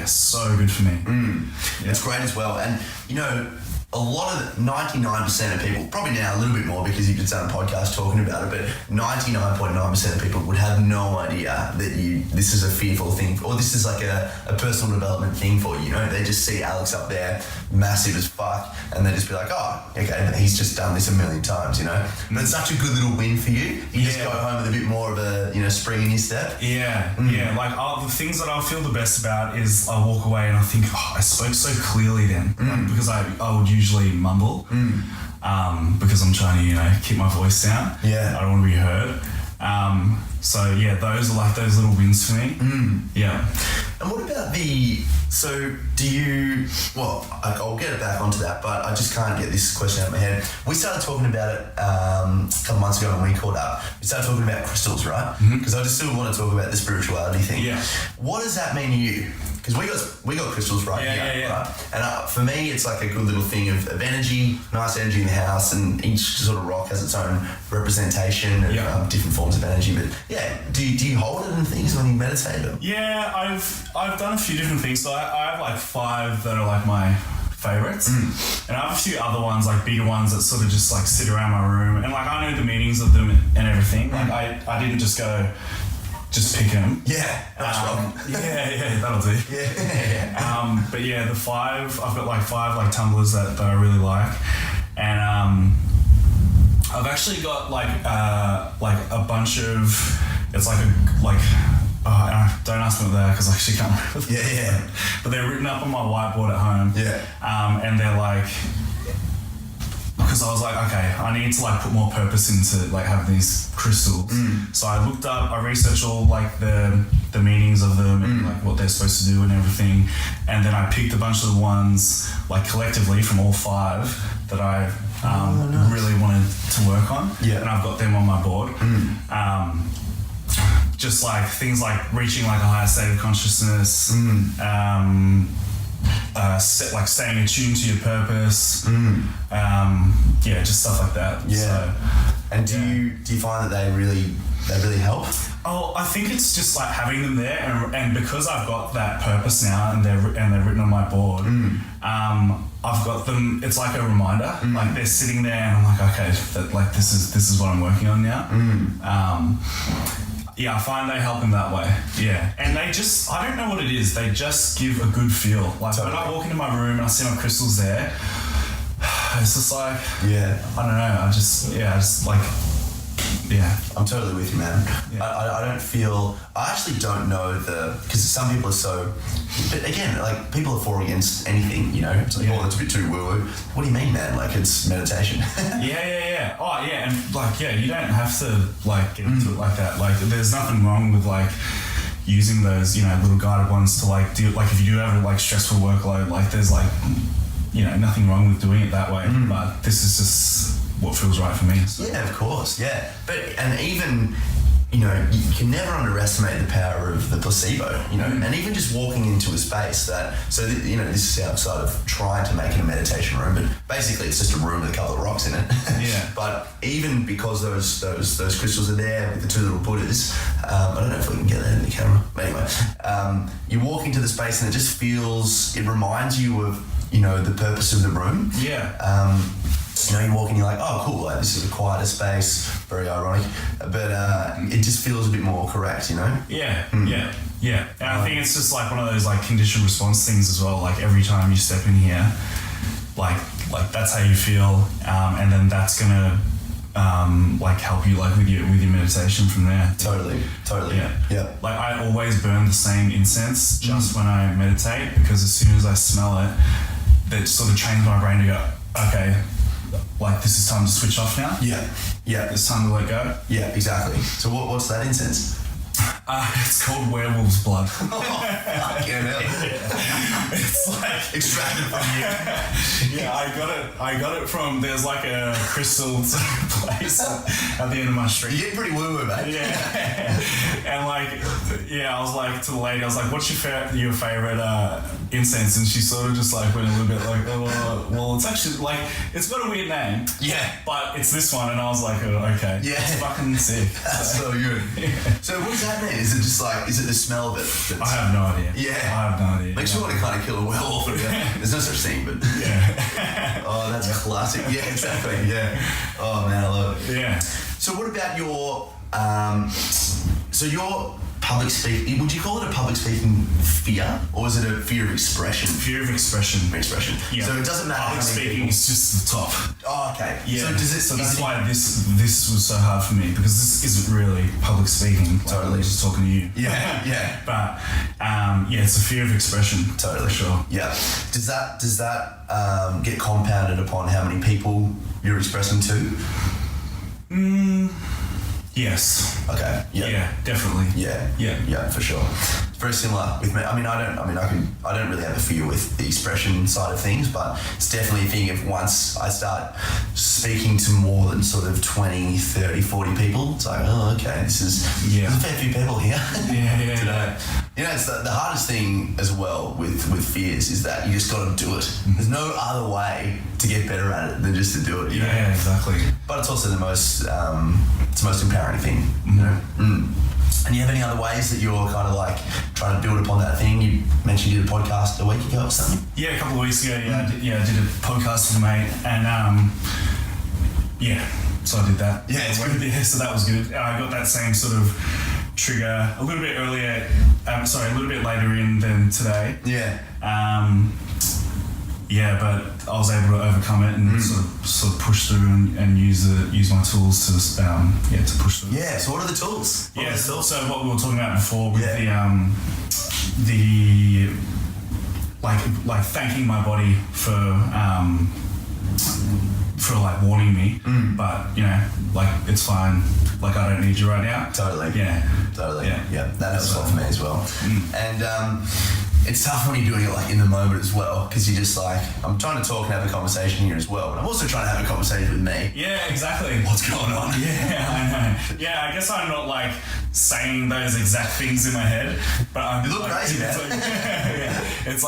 so good for me. It's great as well. And a lot of 99% of people, probably now a little bit more because you've just done a podcast talking about it, but 99.9% of people would have no idea that this is a fearful thing, or this is like a personal development thing for you. They just see Alex up there massive as fuck, and then just be like, oh, okay, he's just done this a million times, you know. But it's such a good little win for you. You just go home with a bit more of a, you know, spring in your step. Yeah. Like the things that I feel the best about is I walk away and I think, oh, I spoke so clearly then, like, because I would usually mumble, because I'm trying to, you know, keep my voice down. Yeah. I don't want to be heard. So yeah, those are like those little wins for me. Yeah. And what about so do you, well, I'll get it back onto that, but I just can't get this question out of my head. We started talking about it a couple months ago when we caught up. We started talking about crystals, right? Because I just still want to talk about the spirituality thing. Yeah. What does that mean to you? Because we got crystals right here, right? And for me, it's like a good little thing of energy, nice energy in the house, and each sort of rock has its own representation of different forms of energy. But yeah, do you hold it in things when you meditate? Or? Yeah, I've done a few different things. So I have like 5 that are like my favorites, and I have a few other ones, like bigger ones that sort of just like sit around my room, and like I know the meanings of them and everything. Like I didn't just go. Just pick them. Yeah, that's wrong. Yeah, that'll do. Yeah. But yeah, the 5, I've got like 5 like tumblers that I really like, and I've actually got like a bunch of, it's like don't ask me what they are because I actually can't remember. Yeah. But they're written up on my whiteboard at home. Yeah. And they're like, because I was like, okay, I need to like put more purpose into like having these crystals. So I looked up, I researched all like the meanings of them and like what they're supposed to do and everything, and then I picked a bunch of the ones like collectively from all 5 that I really wanted to work on. Yeah, and I've got them on my board. Just like things like reaching like a higher state of consciousness. Like staying attuned to your purpose, just stuff like that. Yeah. So, and do you find that they really help? Oh, I think it's just like having them there, and because I've got that purpose now, and they're written on my board. I've got them. It's like a reminder. Like they're sitting there, and I'm like, okay, like this is what I'm working on now. Yeah, I find they help in that way. Yeah. And they just, I don't know what it is, they just give a good feel. Like when I walk into my room and I see my crystals there, it's just like, I don't know, I just like, I'm totally with you, man. I don't feel, I actually don't know because some people are so, but again, like people are for or against anything, you know, it's like, oh, that's a bit too woo-woo. What do you mean, man? Like it's meditation. Yeah. Oh, yeah, and like, you don't have to like get into it like that. Like there's nothing wrong with like using those, you know, little guided ones to like do, like if you do have a like stressful workload, like there's like, you know, nothing wrong with doing it that way, but this is just what feels right for me. So. Yeah, of course, yeah. And even, you know, you can never underestimate the power of the placebo, you know, and even just walking into a space that, you know, this is outside of trying to make it a meditation room, but basically it's just a room with a couple of rocks in it. Yeah. But even because those crystals are there with the 2 little Buddhas, I don't know if we can get that in the camera, but anyway, you walk into the space and it reminds you of, you know, the purpose of the room. Yeah. You know, you walk in, you're like, oh, cool, like, this is a quieter space, very ironic, but it just feels a bit more correct, you know? Yeah. And I think it's just like one of those like conditioned response things as well, like every time you step in here, like that's how you feel, and then that's gonna like help you like with your meditation from there. Totally. Yeah. Like I always burn the same incense just when I meditate, because as soon as I smell it, that sort of trains my brain to go, okay, like this is time to switch off now. Yeah. It's time to let go. Yeah, exactly. So what's that incense? It's called werewolf's blood. Fucking hell. It's like extracted from you. Yeah, I got it from, there's like a crystal sort of place at the end of my street. You get pretty woo-woo, mate. Yeah. And like, I was like to the lady, I was like, what's your favorite incense? And she sort of just like went a little bit like, oh, well, it's actually like, it's got a weird name. Yeah. But it's this one. And I was like, oh, okay. Yeah. It's fucking sick. That's so good. Yeah. So what does that mean? Is it just like, is it the smell of it? I have no idea. Yeah. I have no idea. Makes you want to kind of kill a werewolf. There's no such thing, but yeah. Oh, that's classic. Yeah, exactly. Yeah. Oh man, I love it. Yeah. So what about your, so your public speak. Would you call it a public speaking fear, or is it a fear of expression? Fear of expression. Expression. Yeah. So it doesn't matter. Public speaking people... is just the top. Oh, okay. Yeah. So that's why this was so hard for me, because this isn't really public speaking. Totally. Like, just talking to you. Yeah. Yeah. But it's a fear of expression. Totally. For sure. Yeah. Does that get compounded upon how many people you're expressing to? Yes. Okay. Yeah, definitely. Yeah, for sure. It's very similar with me. I don't really have a fear with the expression side of things, but it's definitely a thing if once I start speaking to more than sort of 20, 30, 40 people, it's like, oh, okay, there's a fair few people here. Yeah. Today. You know, it's the hardest thing as well with fears is that you just got to do it. There's no other way to get better at it than just to do it. You know? Yeah, exactly. But it's also the most empowering thing. You know? And you have any other ways that you're kind of like trying to build upon that thing? You mentioned you did a podcast a week ago or something. Yeah, a couple of weeks ago. I did a podcast with a mate, and so I did that. Yeah, it's good. Yeah, so that was good. I got that same sort of trigger a little bit earlier. A little bit later in than today. Yeah. But I was able to overcome it and sort of push through and use my tools to push through. Yeah. So what are the tools? So what we were talking about before with the like thanking my body for like warning me, but like it's fine. Like I don't need you right now. Totally. Yeah. Totally. Yeah. That helps a lot for me as well. And it's tough when you're doing it like in the moment as well, because you're just like, I'm trying to talk and have a conversation here as well, but I'm also trying to have a conversation with me. Yeah, exactly. What's going on? Yeah, I know. Yeah, I guess I'm not like saying those exact things in my head, but I'm. You look crazy, man. It's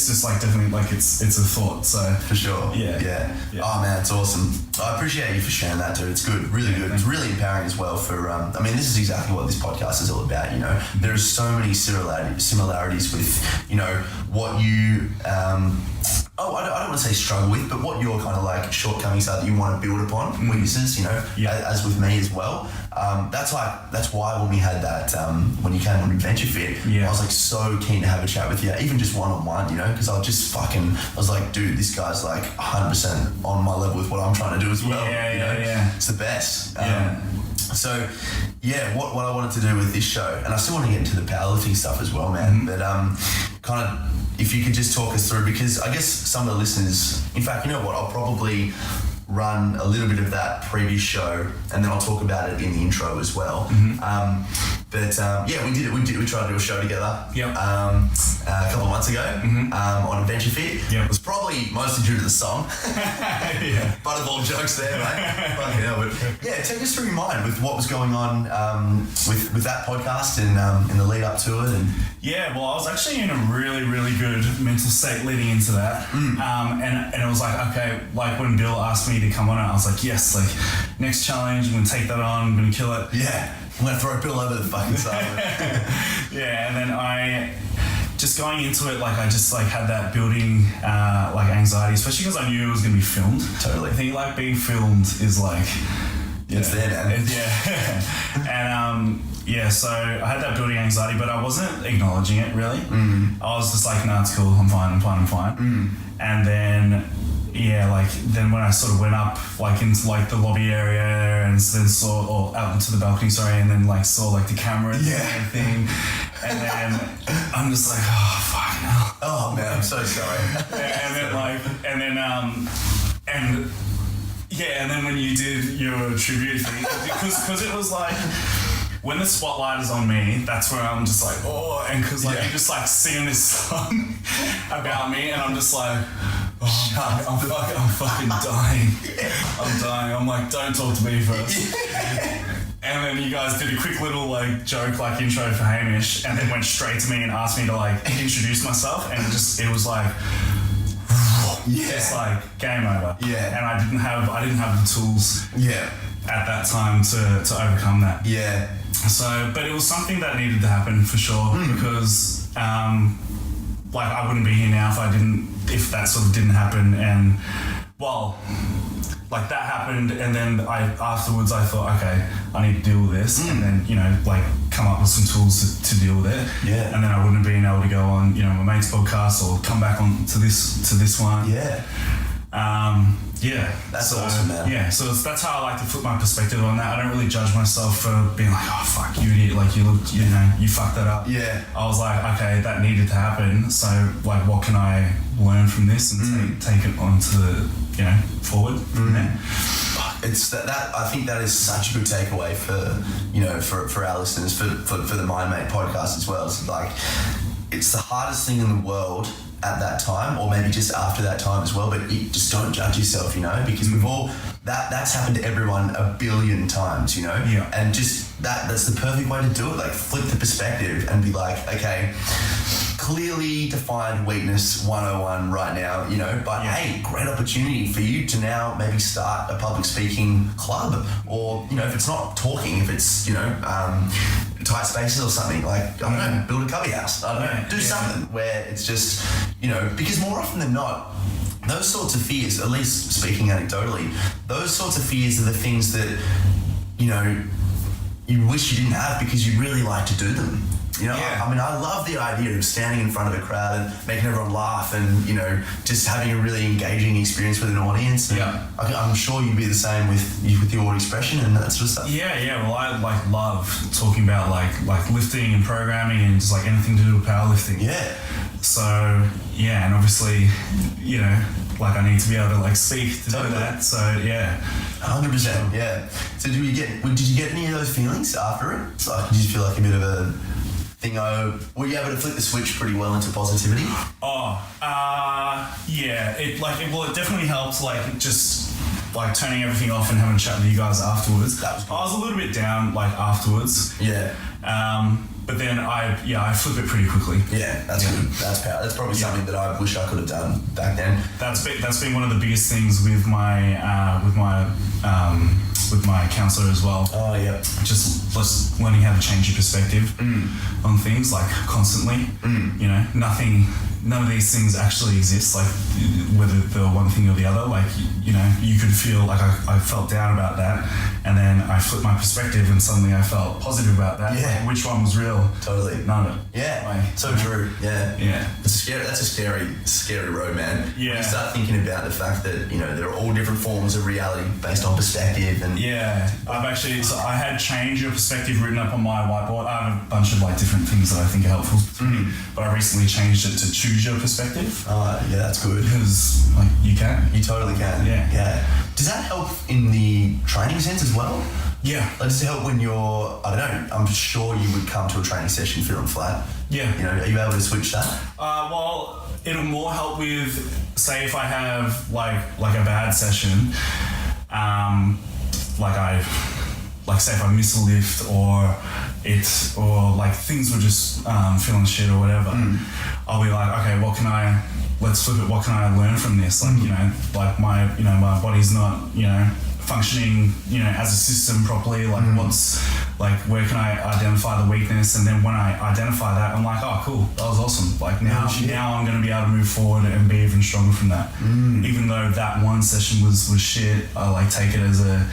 just like definitely like it's a thought. So for sure. Yeah. Oh man, it's awesome. I appreciate you for sharing that, dude. It's good, really good. It's really empowering as well for. This is exactly what this podcast is all about. You know, there's so many similarities with what you. I don't want to say struggle with, but what your kind of like shortcomings are that you want to build upon, weaknesses, as with me as well. That's why when we had that, when you came on Adventure Fit, I was like so keen to have a chat with you, even just one-on-one, because I was like, dude, this guy's like 100% on my level with what I'm trying to do as well. It's the best. So, what I wanted to do with this show, and I still want to get into the powerlifting stuff as well, man, but kind of, if you could just talk us through, because I guess some of the listeners, in fact, you know what, I'll probably run a little bit of that previous show and then I'll talk about it in the intro as well. We did it. We tried to do a show together a couple of months ago on Adventure Fit. It was probably mostly due to the song. But of all jokes there, mate. Fucking hell, but take us through your mind with what was going on with that podcast and in the lead up to it. And I was actually in a really, really good mental state leading into that. And it was like, okay, like when Bill asked me to come on it, I was like, yes, like next challenge, I'm going to take that on, I'm going to kill it. Yeah. I'm going to throw Bill over the fucking side. And then I, just going into it, like I just like had that building like anxiety, especially because I knew it was going to be filmed. Totally. I think like being filmed is like... It's there, man. And so I had that building anxiety, but I wasn't acknowledging it really. I was just like, nah, it's cool, I'm fine. And then then when I sort of went up like into like the lobby area and then out into the balcony, and then like saw like the camera and everything, and then I'm just like, oh fuck no. Oh man, I'm so sorry. And then when you did your tribute thing, because it was like, when the spotlight is on me, that's where I'm just like, oh, and because like you're just like singing this song about me, and I'm just like, oh, I'm fucking dying. I'm dying. I'm like, don't talk to me first. And then you guys did a quick little like joke, like intro for Hamish, and then went straight to me and asked me to like introduce myself, and it was like. It's like game over. And I didn't have the tools at that time to overcome that. So, but it was something that needed to happen for sure, because like I wouldn't be here now if that sort of didn't happen. And like that happened, and then afterwards I thought, okay, I need to deal with this, and then like come up with some tools to deal with it. Yeah. And then I wouldn't have been able to go on, you know, my mate's podcast or come back on to this one. Yeah. That's awesome, man. Yeah, so that's how I like to flip my perspective on that. I don't really judge myself for being like, oh fuck you idiot, like you fucked that up. Yeah. I was like, okay, that needed to happen. So like, what can I learn from this and take it on to the, you know, forward from there. It's that I think that is such a good takeaway for, you know, for our listeners, for the MindMate podcast as well. It's like, it's the hardest thing in the world at that time, or maybe just after that time as well, but just don't judge yourself, you know, because we've all, that's happened to everyone a billion times, you know. Yeah. And just that's the perfect way to do it, like flip the perspective and be like, okay, clearly defined weakness 101 right now, you know, but hey, great opportunity for you to now maybe start a public speaking club, or, you know, if it's not talking, if it's, you know, tight spaces or something, like, I don't know, build a cubby house, I don't know, do something where it's just, you know, because more often than not, those sorts of fears, at least speaking anecdotally, those sorts of fears are the things that, you know, you wish you didn't have because you really like to do them. You know, I mean, I love the idea of standing in front of a crowd and making everyone laugh and, you know, just having a really engaging experience with an audience. And I'm sure you'd be the same with your expression and that sort of stuff. Yeah. Well, I like love talking about like lifting and programming and just like anything to do with powerlifting. Yeah. So and obviously, you know, like I need to be able to like speak to do that. So 100%. Yeah. So did you get any of those feelings after it? It's like, did you feel like a bit of a thing? Were you able to flip the switch pretty well into positivity? It definitely helped, like just like turning everything off and having a chat with you guys afterwards. That was cool. I was a little bit down like afterwards. Yeah. But then I flip it pretty quickly. Yeah, that's good. That's power. That's probably something that I wish I could have done back then. That's been one of the biggest things with my counselor as well. Oh yeah. Just learning how to change your perspective on things, like constantly. You know, none of these things actually exist, like whether they're one thing or the other. Like, you know, you could feel like I felt down about that, and then I flipped my perspective and suddenly I felt positive about that. Yeah. Like, which one was real? Totally. None of it. Yeah. Like, so true. Yeah. Yeah. That's a scary road, man. Yeah. You start thinking about the fact that, you know, there are all different forms of reality based on perspective and I had change your perspective written up on my whiteboard. I have a bunch of like different things that I think are helpful to me, but I recently changed it to choose your perspective. Yeah, that's good. Because like you can. You totally can. Yeah. Does that help in the training sense as well? Yeah. Like, does it help when you're, I don't know, I'm sure you would come to a training session feeling flat. Yeah. You know, are you able to switch that? Well, it'll more help with, say if I have like a bad session, say if I miss a lift or like things were just feeling shit or whatever, I'll be like, okay, let's flip it, what can I learn from this? Like, you know, like my body's not, you know, functioning, you know, as a system properly, like where can I identify the weakness? And then when I identify that, I'm like, oh cool, that was awesome. Like now I'm going to be able to move forward and be even stronger from that. Even though that one session was shit, I like take it as a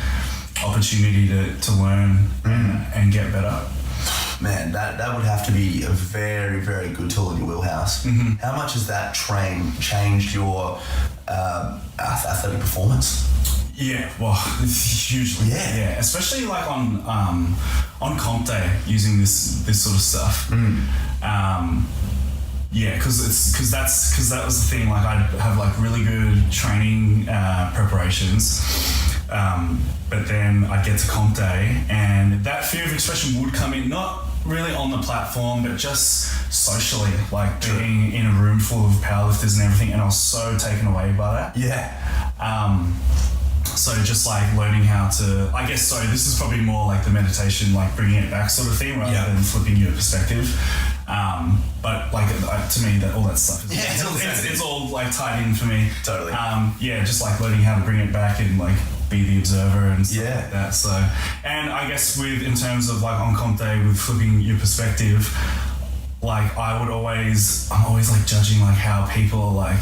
opportunity to learn and get better. Man, that would have to be a very, very good tool in your wheelhouse. How much has that changed your athletic performance? Yeah, well, hugely. Yeah, especially like on comp day using this sort of stuff. Because that was the thing. Like I'd have like really good training preparations, but then I'd get to comp day, and that fear of expression would come in, not really on the platform, but just socially, like being in a room full of powerlifters and everything, and I was so taken away by that. Yeah. So just like learning how to, I guess, so this is probably more like the meditation, like bringing it back sort of thing, rather than flipping your perspective. But like to me, that all that stuff is it's all like tied in for me. Totally. Just like learning how to bring it back and like be the observer and stuff like that. So, and I guess in terms of like on comp day with flipping your perspective, like I'm always like judging like how people are like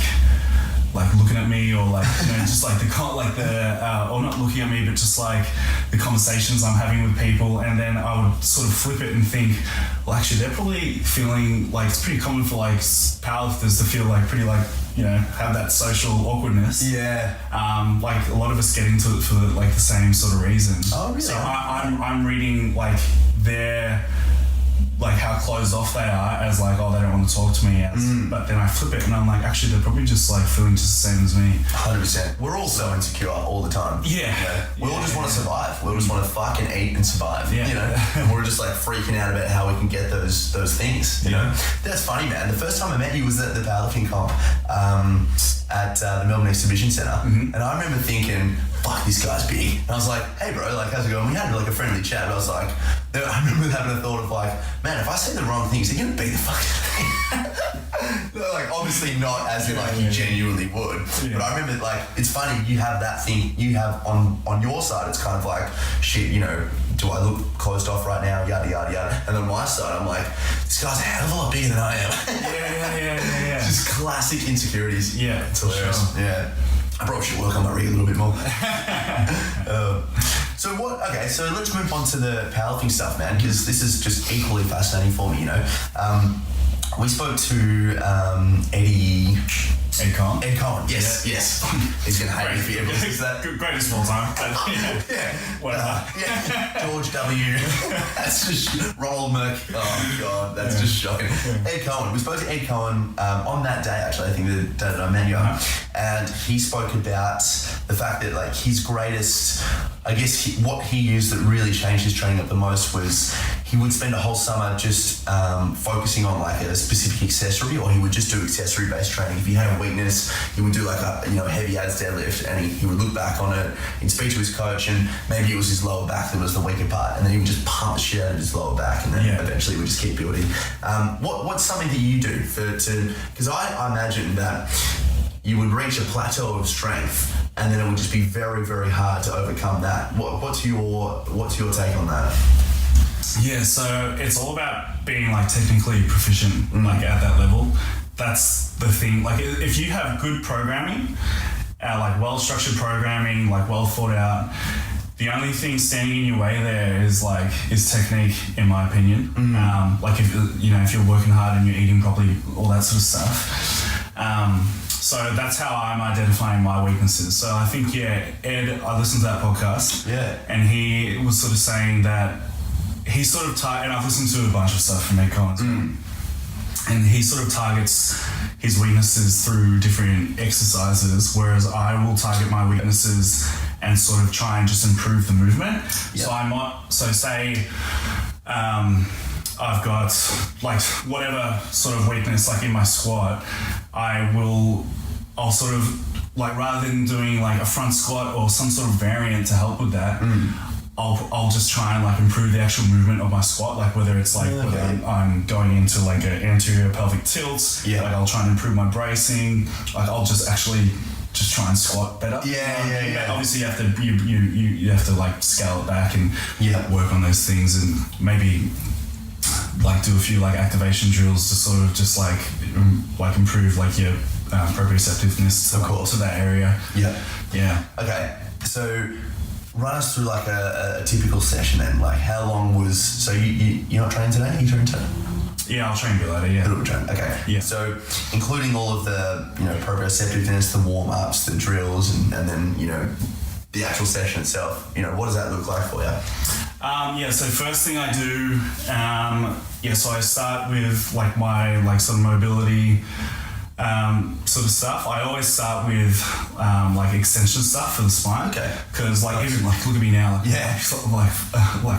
looking at me, or like, you know, just like the or not looking at me, but just like the conversations I'm having with people, and then I would sort of flip it and think, well, actually, they're probably feeling like it's pretty common for like powerlifters to feel like pretty like, you know, have that social awkwardness. Yeah. Like a lot of us get into it for like the same sort of reasons. Oh, really? So I'm reading like their, like how closed off they are as like, oh, they don't want to talk to me as, but then I flip it and I'm like, actually, they're probably just like feeling just the same as me. 100%. We're all so insecure all the time. Yeah. We all just want to survive. We just want to fucking eat and survive. Yeah. You know, and we're just like freaking out about how we can get those things. You know, that's funny, man. The first time I met you was at the powerlifting comp at the Melbourne Exhibition Centre, and I remember thinking, fuck, this guy's big. And I was like, hey bro, like how's it going? We had like a friendly chat, but I was like, I remember having a thought of like, man, if I say the wrong things, they're gonna beat the fucking thing. Like obviously not as in like you genuinely would, but I remember like, it's funny, you have that thing, you have on your side, it's kind of like, shit, you know, do I look closed off right now, yada yada yada, and on my side I'm like, this guy's a hell of a lot bigger than I am. Yeah. Just classic insecurities. Yeah, it's hilarious. Sure. Yeah. I probably should work on my rig a little bit more. So let's move on to the powerlifting stuff, man, because this is just equally fascinating for me, you know. We spoke to Ed Cohen, yes. He's going to hate me for ever since that. Greatest of all time. George W. That's just Ronald Merck. Oh, God, that's just shocking. Ed Cohen. We spoke to Ed Cohen on that day, actually, I think the day that I met you. And he spoke about the fact that, like, his greatest, I guess, what he used that really changed his training up the most was he would spend a whole summer just focusing on, like, a specific accessory, or he would just do accessory-based training. If he had a weakness, he would do like a heavy abs deadlift, and he would look back on it, he'd speak to his coach, and maybe it was his lower back that was the weaker part, and then he would just pump the shit out of his lower back, and then eventually he would just keep building. What's something that you do because I imagine that you would reach a plateau of strength, and then it would just be very, very hard to overcome that. What's your take on that? Yeah, so it's all about being like technically proficient, like at that level. That's the thing. Like if you have good programming, like well-structured programming, like well thought out, the only thing standing in your way there is technique, in my opinion. Like if you're working hard and you're eating properly, all that sort of stuff. So that's how I'm identifying my weaknesses. So I think, Ed, I listened to that podcast. Yeah. And he was sort of saying that he sort of and I've listened to a bunch of stuff from Ed Cohen. And he sort of targets his weaknesses through different exercises, whereas I will target my weaknesses and sort of try and just improve the movement. Yep. So say I've got like whatever sort of weakness, like in my squat, I'll sort of like, rather than doing like a front squat or some sort of variant to help with that, I'll just try and like improve the actual movement of my squat, like whether it's like whether I'm going into like an anterior pelvic tilt, like I'll try and improve my bracing, like I'll just actually just try and squat better. But obviously you have to like scale it back and work on those things, and maybe like do a few like activation drills to sort of just like improve like your proprioceptiveness to that area. Okay, so run us through like a typical session then. Like how long was, so you're not training today? Are you training today? Yeah, I'll train a bit later, A little train, okay. Yeah. So including all of the, proprioceptiveness, the warm-ups, the drills, and then, the actual session itself, what does that look like for you? So first thing I do, so I start with like my like sort of mobility sort of stuff. I always start with like extension stuff for the spine. Okay. Because like even like look at me now, sort of like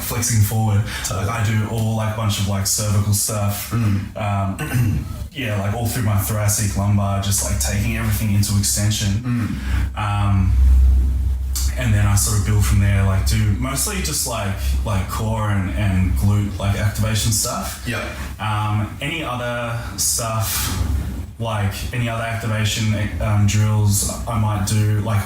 flexing forward. Totally. Like I do all like bunch of like cervical stuff. Like all through my thoracic, lumbar, just like taking everything into extension. And then I sort of build from there, like do mostly just like core and glute like activation stuff. Any other stuff, like any other activation drills I might do, like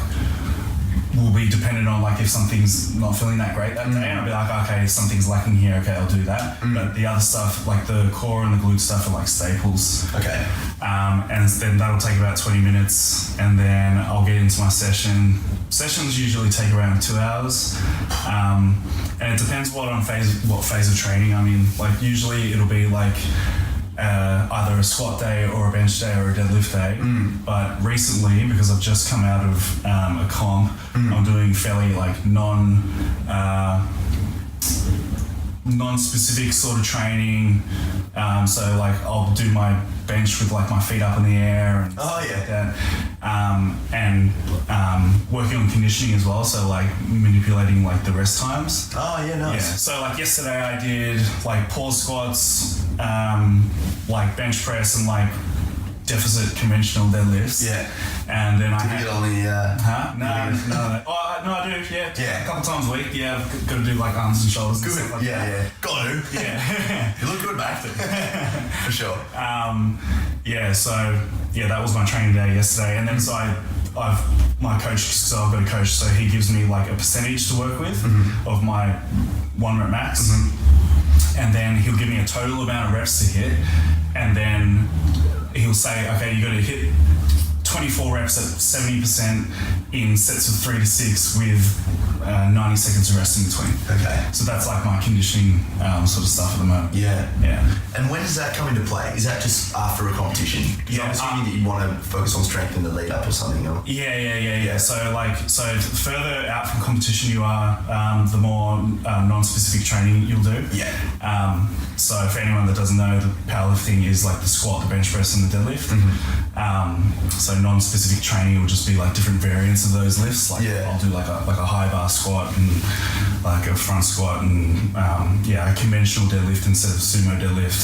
will be dependent on like if something's not feeling that great that day, and I'll be like, okay, something's lacking here, okay, I'll do that. But the other stuff, like the core and the glute stuff, are like staples. Okay. And then that'll take about 20 minutes, and then I'll get into my session. Sessions usually take around 2 hours, and it depends what phase of training I'm in. Like usually it'll be like either a squat day or a bench day or a deadlift day. But recently, because I've just come out of a comp, I'm doing fairly like non-specific sort of training. So like I'll do my bench with like my feet up in the air and stuff like that. And working on conditioning as well, so like manipulating like the rest times. Oh yeah, nice. Yeah. So like yesterday I did like pause squats, like bench press and like deficit conventional deadlifts. Yeah. And then Did you get on the No, I do, yeah. A couple times a week, yeah. I've got to do like arms and shoulders and stuff like that. Yeah. Got to. Yeah. You look good, mate. For sure. So that was my training day yesterday, and then so my coach, so I've got a coach, so he gives me like a percentage to work with of my 1 rep max, and then he'll give me a total amount of reps to hit, and then he'll say, okay, you got to hit 24 reps at 70% in sets of 3 to 6 with 90 seconds of rest in between. Okay. So that's like my conditioning sort of stuff at the moment. Yeah. Yeah. And when does that come into play? Is that just after a competition? Because I'm assuming that you want to focus on strength in the lead up or something. Or? Yeah. So the further out from competition you are, the more non-specific training you'll do. Yeah. So for anyone that doesn't know, the powerlifting is like the squat, the bench press, and the deadlift. So non-specific training will just be like different variants of those lifts. Like I'll do like a high bar squat and like a front squat and a conventional deadlift instead of sumo deadlift.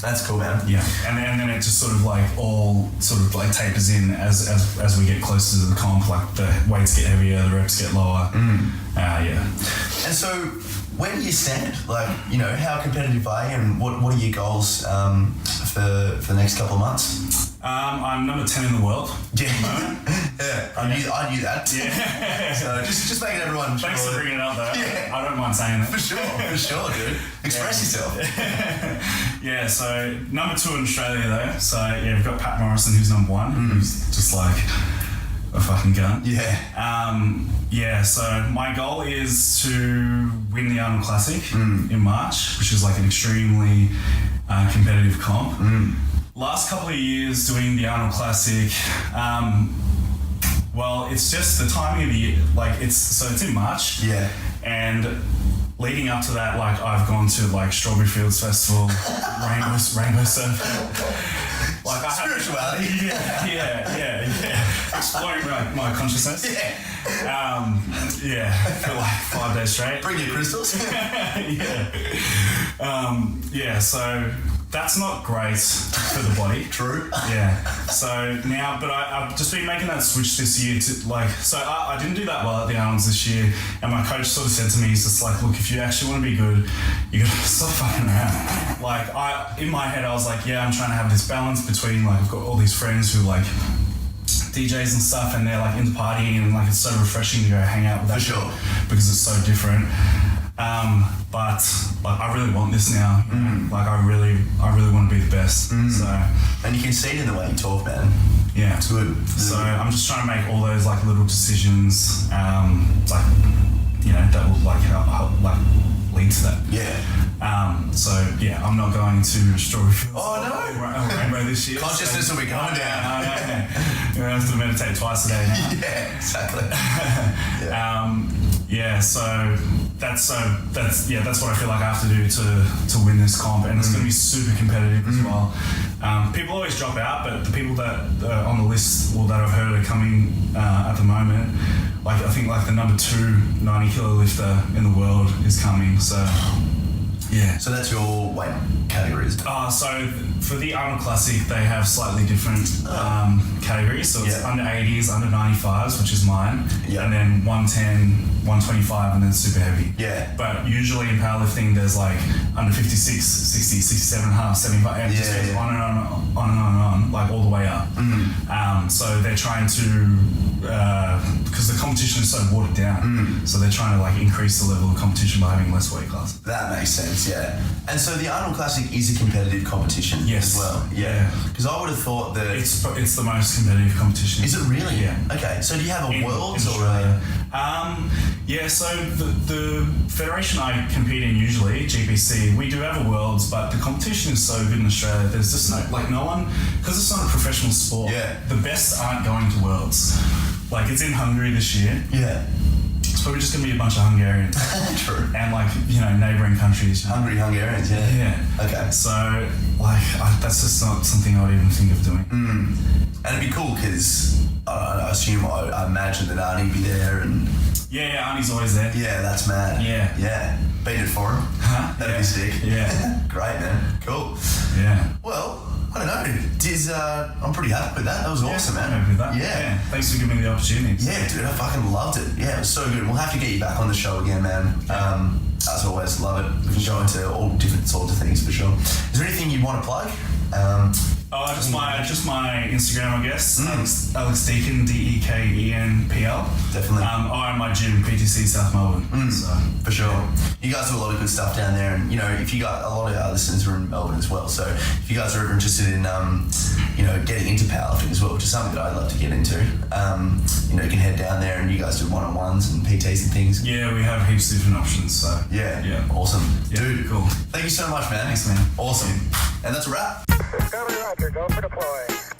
That's cool, man. Yeah, and then it just sort of like all sort of like tapers in as we get closer to the comp. Like the weights get heavier, the reps get lower. And so, where do you stand? Like, you know, how competitive are you, and what are your goals for the next couple of months? I'm number 10 in the world. Yeah, I knew that. Yeah. So just making everyone. Thanks for bringing it up, though. Yeah. I don't mind saying it. For sure, dude. Express yourself. Yeah. So number 2 in Australia, though. So we've got Pat Morrison, who's number 1, who's just like a fucking gun. Yeah. So my goal is to win the Arnold Classic in March, which is like an extremely competitive comp. Last couple of years doing the Arnold Classic, well, it's just the timing of the year. Like it's in March. Yeah. And leading up to that, like I've gone to like Strawberry Fields Festival, Rainbow Surf. Like I have spirituality. Yeah. Exploring my consciousness. For like 5 days straight. Bring your crystals. So that's not great for the body. True. Yeah. So now, but I've just been making that switch this year to like, so I didn't do that well at the Arnold's this year, and my coach sort of said to me, he's just like, look, if you actually want to be good, you gotta stop fucking around. Like in my head, I was like, yeah, I'm trying to have this balance between like, I've got all these friends who like DJs and stuff, and they're like into partying, and like it's so refreshing to go hang out with that. For sure. Because it's so different. But like I really want this now. You know? Like I really want to be the best. So, and you can see it in the way you talk, man. Yeah, it's good. So I'm just trying to make all those like little decisions, like you know, that will like help like lead to that. Yeah. I'm not going to Strawberry Fields. Oh no! Rainbow this year. Consciousness will be coming down. You're gonna have to meditate twice a day now. Yeah, exactly. So that's what I feel like I have to do to win this comp, and it's going to be super competitive as well. People always drop out, but the people that are on the list or that I've heard are coming at the moment, like I think like the number 2 90 kilo lifter in the world is coming. So yeah. So that's your weight categories. So for the Arnold Classic, they have slightly different categories. So it's under 80s, under 95s, which is mine, and then 110, 125, and then super heavy. Yeah. But usually in powerlifting, there's like under 56, 60, 67 and a half, 75, and it just goes on and on, like all the way up. So they're trying to because the competition is so watered down. So they're trying to like increase the level of competition by having less weight classes. That makes sense, yeah. And so the Arnold Classic is a competitive competition as well. Yeah. Because I would have thought that it's the most competitive competition. Is it really? Yeah. Okay. So do you have a Worlds or a? Yeah. So the federation I compete in usually, GPC, we do have a Worlds, but the competition is so good in Australia. There's just no one, because it's not a professional sport. Yeah. The best aren't going to Worlds. Like it's in Hungary this year. Yeah. It's probably just going to be a bunch of Hungarians. True. And neighbouring countries. Hungry Hungarians, yeah. Yeah. Okay. So, that's just not something I would even think of doing. And it'd be cool because I assume, I imagine that Arnie'd be there and... Yeah, Arnie's always there. Yeah, that's mad. Yeah. Yeah. Beat it for him. Huh? That'd be sick. Yeah. Great, man. Cool. Yeah. Well, I don't know. I'm pretty happy with that. That was awesome, man. I'm happy with that. Yeah. Thanks for giving me the opportunity. Yeah, dude, I fucking loved it. Yeah, it was so good. We'll have to get you back on the show again, man. As always, love it. We can go into all different sorts of things for sure. Is there anything you want to plug? Just my Instagram, I guess. Alex Deken, DEKENPL. Definitely. I own my gym, PTC South Melbourne. So for sure. You guys do a lot of good stuff down there, and if you got a lot of our listeners are in Melbourne as well. So if you guys are ever interested in getting into powerlifting as well, which is something that I'd love to get into, you can head down there and you guys do one-on-ones and PTs and things. Yeah, we have heaps of different options. So yeah. Awesome. Yeah, dude, cool. Thank you so much, man. Thanks, man. Awesome. And that's a wrap. Discovery Roger, go for deploy.